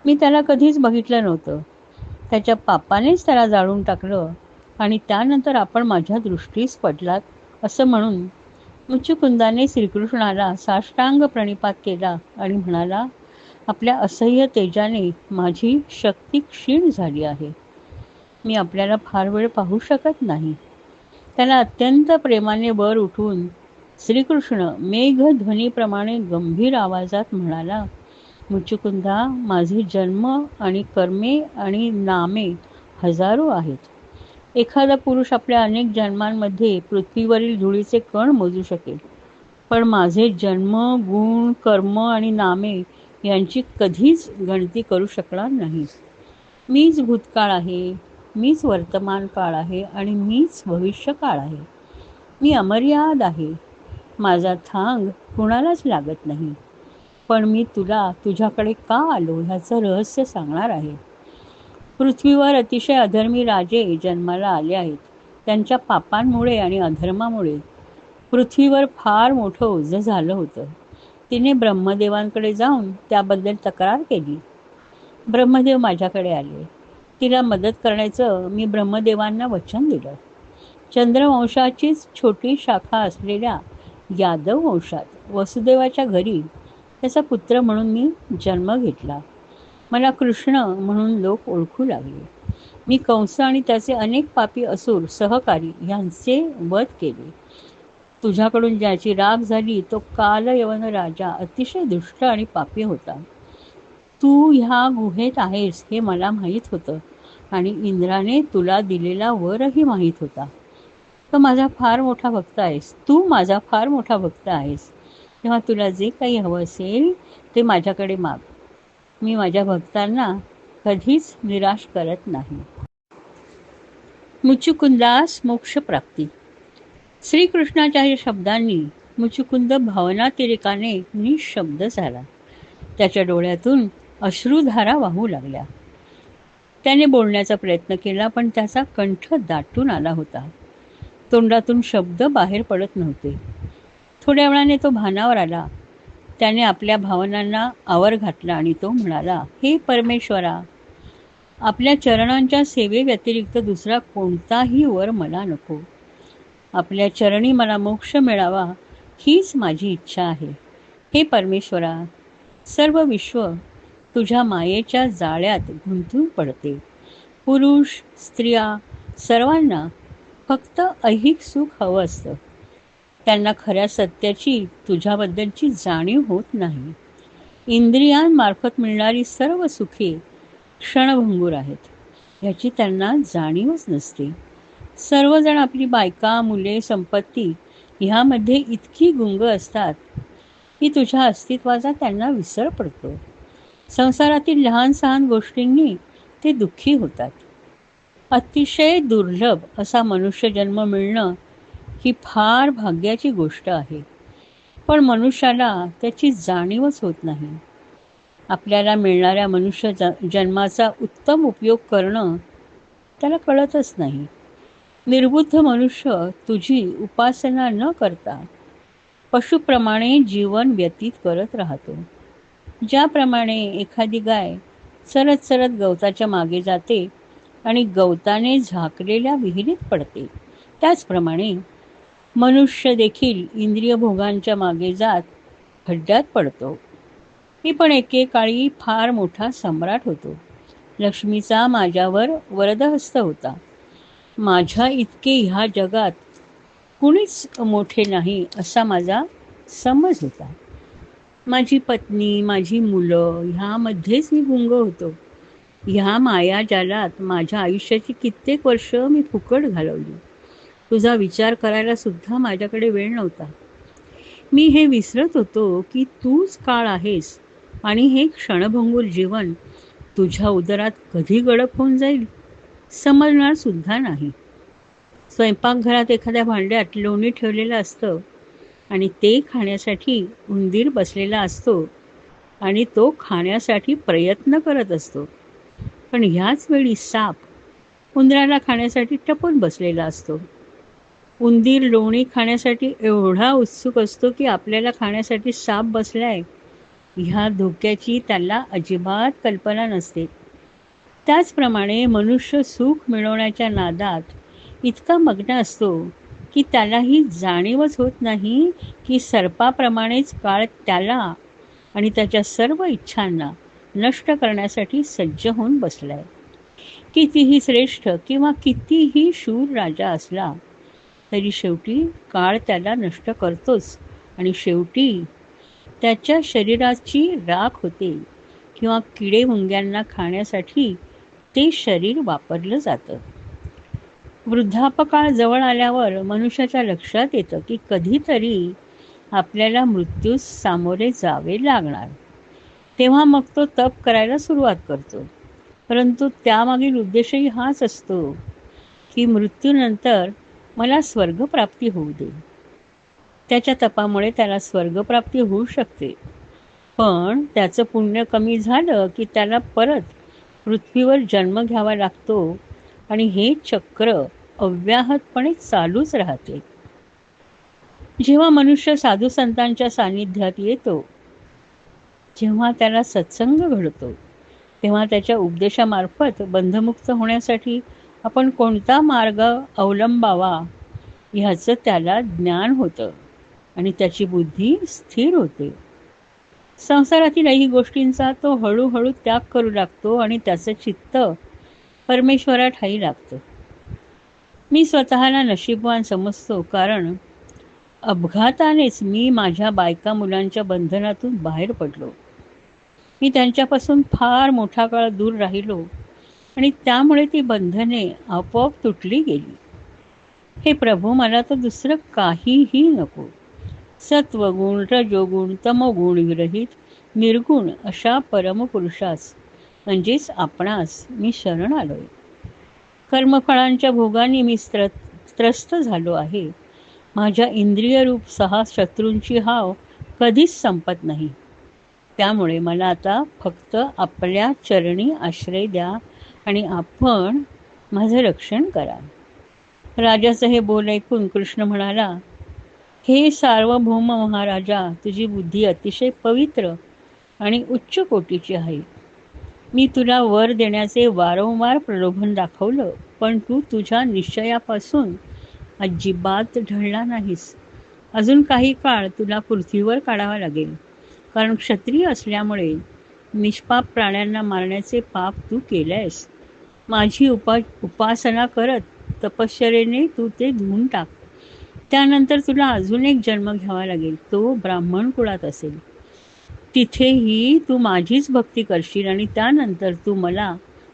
मी त्याला कधीच बघितलं नव्हतं. त्याच्या पापानेच त्याला जाळून टाकलं आणि त्यानंतर आपण माझ्या दृष्टीस पडलात असं म्हणून मुचुकुंदाने श्रीकृष्णाला साष्टांग प्रणिपात केला आणि म्हणाला, आपल्या असह्य तेजाने माझी शक्ती क्षीण झाली आहे. मी आपल्याला फार वेळ पाहू शकत नाही. त्याला अत्यंत प्रेमाने वर उठून श्रीकृष्ण मेघध्वनीप्रमाणे गंभीर आवाजात म्हणाला, मुचुकुंदा, माझे जन्म आणि कर्मे आणि नामे हजारो आहेत. एखादा पुरुष आपल्या अनेक जन्मांमध्ये पृथ्वीवरील धुळीचे कण मोजू शकेल, पण माझे जन्म, गुण, कर्म आणि नामे यांची कधीच गणती करू शकणार नाही. मीच भूतकाळ आहे, मीच वर्तमान काळ आहे आणि मीच भविष्य काळ आहे. मी अमर्याद आहे. माझा थांग कुणालाच लागत नाही. पण मी तुला तुझ्याकडे का आलो ह्याचं रहस्य सांगणार आहे. पृथ्वीवर अतिशय अधर्मी राजे जन्माला आले आहेत. त्यांच्या पापांमुळे आणि अधर्मामुळे पृथ्वीवर फार मोठं ओझं झालं होतं. तिने ब्रह्मदेवांकडे जाऊन त्याबद्दल तक्रार केली. ब्रह्मदेव माझ्याकडे आले. तिला मदत करण्याचं मी ब्रह्मदेवांना वचन दिलं. चंद्रवंशाचीच छोटी शाखा असलेल्या यादव वंशात वसुदेवाच्या घरी त्याचा पुत्र म्हणून मी जन्म घेतला. मला कृष्ण म्हणून लोक ओळखू लागले. मी कंस आणि त्याचे अनेक पापी असुर सहकारी यांचे वध केले. तुझ्याकडून ज्याची राग झाली तो कालयवन राजा अतिशय दुष्ट आणि पापी होता. तू ह्या गुहेत आहेस हे मला माहीत होतं आणि इंद्राने तुला दिलेला वरही माहीत होता. तो माझा फार मोठा भक्त आहेस. तू माझा फार मोठा भक्त आहेस. तेव्हा तुला जे काही हवं असेल ते माझ्याकडे माग. मी माझ्या भक्तांना कधीच निराश करत नाही. मुचुकुंदास मोक्षप्राप्ती. श्रीकृष्णाच्या या शब्दांनी मुचुकुंद भावनातिरेकाने निशब्द झाला. त्याच्या डोळ्यातून अश्रुधारा वाहू लागल्या. त्याने बोलण्याचा प्रयत्न केला, पण त्याचा कंठ दाटून आला होता. तोंडातून शब्द बाहेर पडत नव्हते. थोड्या वेळाने तो भानावर आला. त्याने आपल्या भावनांना आवर घातला आणि तो म्हणाला, हे परमेश्वरा, आपल्या चरणांच्या सेवेव्यतिरिक्त दुसरा कोणताही वर मला नको. आपल्या चरणी मला मोक्ष मिळावा हीच माझी इच्छा आहे. हे परमेश्वरा, सर्व विश्व तुझ्या मायेच्या जाळ्यात गुंतून पडते. पुरुष, स्त्रिया सर्वांना फक्त ऐहिक सुख हवं असतं. त्यांना खऱ्या सत्याची तुझ्याबद्दलची जाणीव होत नाही. इंद्रियांमार्फत मिळणारी सर्व सुखे क्षणभंगूर आहेत, याची त्यांना जाणीवच नसते. सर्वजण आपली बायका, मुले, संपत्ती ह्यामध्ये इतकी गुंग असतात की तुझ्या अस्तित्वाचा त्यांना विसर पडतो. संसारातील लहान सहान गोष्टींनी ते दुःखी होतात. अतिशय दुर्लभ असा मनुष्यजन्म मिळणं ही फार भाग्याची गोष्ट आहे, पण मनुष्याला त्याची जाणीवच होत नाही. आपल्याला मिळणाऱ्या मनुष्य जन्माचा उत्तम उपयोग करणं त्याला कळतच नाही. निर्बुद्ध मनुष्य तुझी उपासना न करता पशुप्रमाणे जीवन व्यतीत करत राहतो. ज्याप्रमाणे एखादी गाय चरत चरत गवताच्या मागे जाते आणि गवताने झाकलेल्या विहिरीत पडते, त्याचप्रमाणे मनुष्य देखील इंद्रिय भोगांच्या मागे जात खड्ड्यात पडतो. मी पण एकेकाळी फार मोठा सम्राट होतो. लक्ष्मीचा माझ्यावर वरदहस्त होता. माझ्या इतके ह्या जगात कुणीच मोठे नाही असा माझा समज होता. माझी पत्नी, माझी मुलं ह्यामध्येच मी गुंग होतो. ह्या मायाजालात माझ्या आयुष्याची कित्येक वर्ष मी फुकट घालवली. तुझा विचार करायला सुद्धा माझ्याकडे वेळ नव्हता. मी हे विसरत होतो की तूच काळ आहेस आणि हे क्षणभंगूर जीवन तुझ्या उदरात कधी गडप होऊन जाईल समजणार सुद्धा नाही. स्वयंपाकघरात एखाद्या भांड्यात लोणी ठेवलेलं असतं आणि ते खाण्यासाठी उंदीर बसलेला असतो आणि तो खाण्यासाठी प्रयत्न करत असतो. पण ह्याच वेळी साप उंदराला खाण्यासाठी टपून बसलेला असतो. उंदीर लोणी खाण्यासाठी एवढा उत्सुक असतो की आपल्याला खाण्यासाठी साप बसलाय ह्या धोक्याची त्याला अजिबात कल्पना नसते. त्याचप्रमाणे मनुष्य सुख मिळवण्याच्या नादात इतका मग्न असतो की त्यालाही जाणीवच होत नाही की सर्पाप्रमाणेच काळ त्याला आणि त्याच्या सर्व इच्छांना नष्ट करण्यासाठी सज्ज होऊन बसलाय. कितीही श्रेष्ठ किंवा कितीही शूर राजा असला तरी शेवटी काळ त्याला नष्ट करतोच आणि शेवटी त्याच्या शरीराची राख होते किंवा किडे मुंग्यांना खाण्यासाठी ते शरीर वापरलं जातं. वृद्धापकाळ जवळ आल्यावर मनुष्याच्या लक्षात येतं की कधीतरी आपल्याला मृत्यूस सामोरे जावे लागणार. तेव्हा मग तो तप करायला सुरुवात करतो. परंतु त्यामागील उद्देशही हाच असतो की मृत्यूनंतर मला स्वर्गप्राप्ती होऊ दे. त्याच्या तपामुळे त्याला स्वर्गप्राप्ती होऊ शकते, पण त्याचं पुण्य कमी झालं की त्याला परत पृथ्वीवर जन्म घ्यावा लागतो आणि हे चक्र अव्याहतपणे चालूच राहते. जेव्हा मनुष्य साधू संतांच्या सानिध्यात येतो, जेव्हा त्याला सत्संग घडतो, तेव्हा त्याच्या उपदेशामार्फत बंधमुक्त होण्यासाठी आपण कोणता मार्ग अवलंबावा ह्याचं त्याला ज्ञान होतं आणि त्याची बुद्धी स्थिर होते. संसारातील काही गोष्टींचा तो हळूहळू त्याग करू लागतो आणि त्याचं चित्त परमेश्वरात ठाई लागतं. मी स्वतःला नशीबवान समजतो, कारण अपघातानेच मी माझ्या बायका मुलांच्या बंधनातून बाहेर पडलो. मी त्यांच्यापासून फार मोठा काळ दूर राहिलो आणि त्यामुळे ती बंधने आपोआप तुटली गेली. हे प्रभू, मला तर दुसरं काहीही नको. सत्वगुण, रजोगुण, तमोगुण विरहित निर्गुण अशा परमपुरुषास म्हणजेच आपणास मी शरण आलोय. कर्मफळांच्या भोगाने मी त्रस्त झालो आहे. माझ्या इंद्रियरूप 6 शत्रूंची हाव कधीच संपत नाही. त्यामुळे मला आता फक्त आपल्या चरणी आश्रय द्या आणि आपण माझं रक्षण करा. राजाचं हे बोल ऐकून कृष्ण म्हणाला, हे सार्वभौम महाराजा, तुझी बुद्धी अतिशय पवित्र आणि उच्च कोटीची आहे. मी तुला वर देण्याचे वारंवार प्रलोभन दाखवलं, पण तू तुझ्या निश्चयापासून अजिबात ढळला नाहीस. अजून काही काळ तुला पृथ्वीवर काढावा लागेल, कारण क्षत्रिय असल्यामुळे निष्पाप प्राण्यांना मारण्याचे पाप तू केलंयस. माझी उपासना करत तपश्चर्येने तू ते धुवून टाक. त्यानंतर तुला अजून एक जन्म घ्यावा लागेल, तो ब्राह्मण कुळात असेल. तिथेही तू माझीच भक्ती करशील आणि त्यानंतर तू मला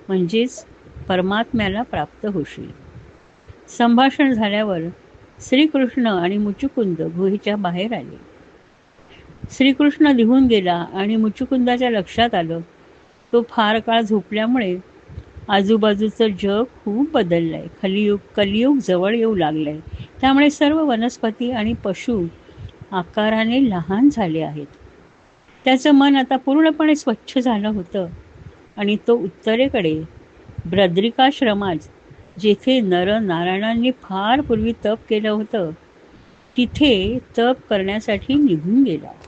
म्हणजेच परमात्म्याला प्राप्त होशील. संभाषण झाल्यावर श्रीकृष्ण आणि मुचुकुंद गुहेच्या बाहेर आले. श्रीकृष्ण निघून गेला आणि मुचुकुंदाच्या लक्षात आलं, तो फार काळ झोपल्यामुळे आजूबाजूचं जग खूप बदललंय. कलियुग जवळ येऊ लागलंय. त्यामुळे सर्व वनस्पती आणि पशु आकाराने लहान झाले आहेत. त्याचं मन आता पूर्णपणे स्वच्छ झालं होतं आणि तो उत्तरेकडे बद्रिकाश्रमात, जेथे नरनारायणांनी फार पूर्वी तप केलं होतं, तिथे तप करण्यासाठी निघून गेला.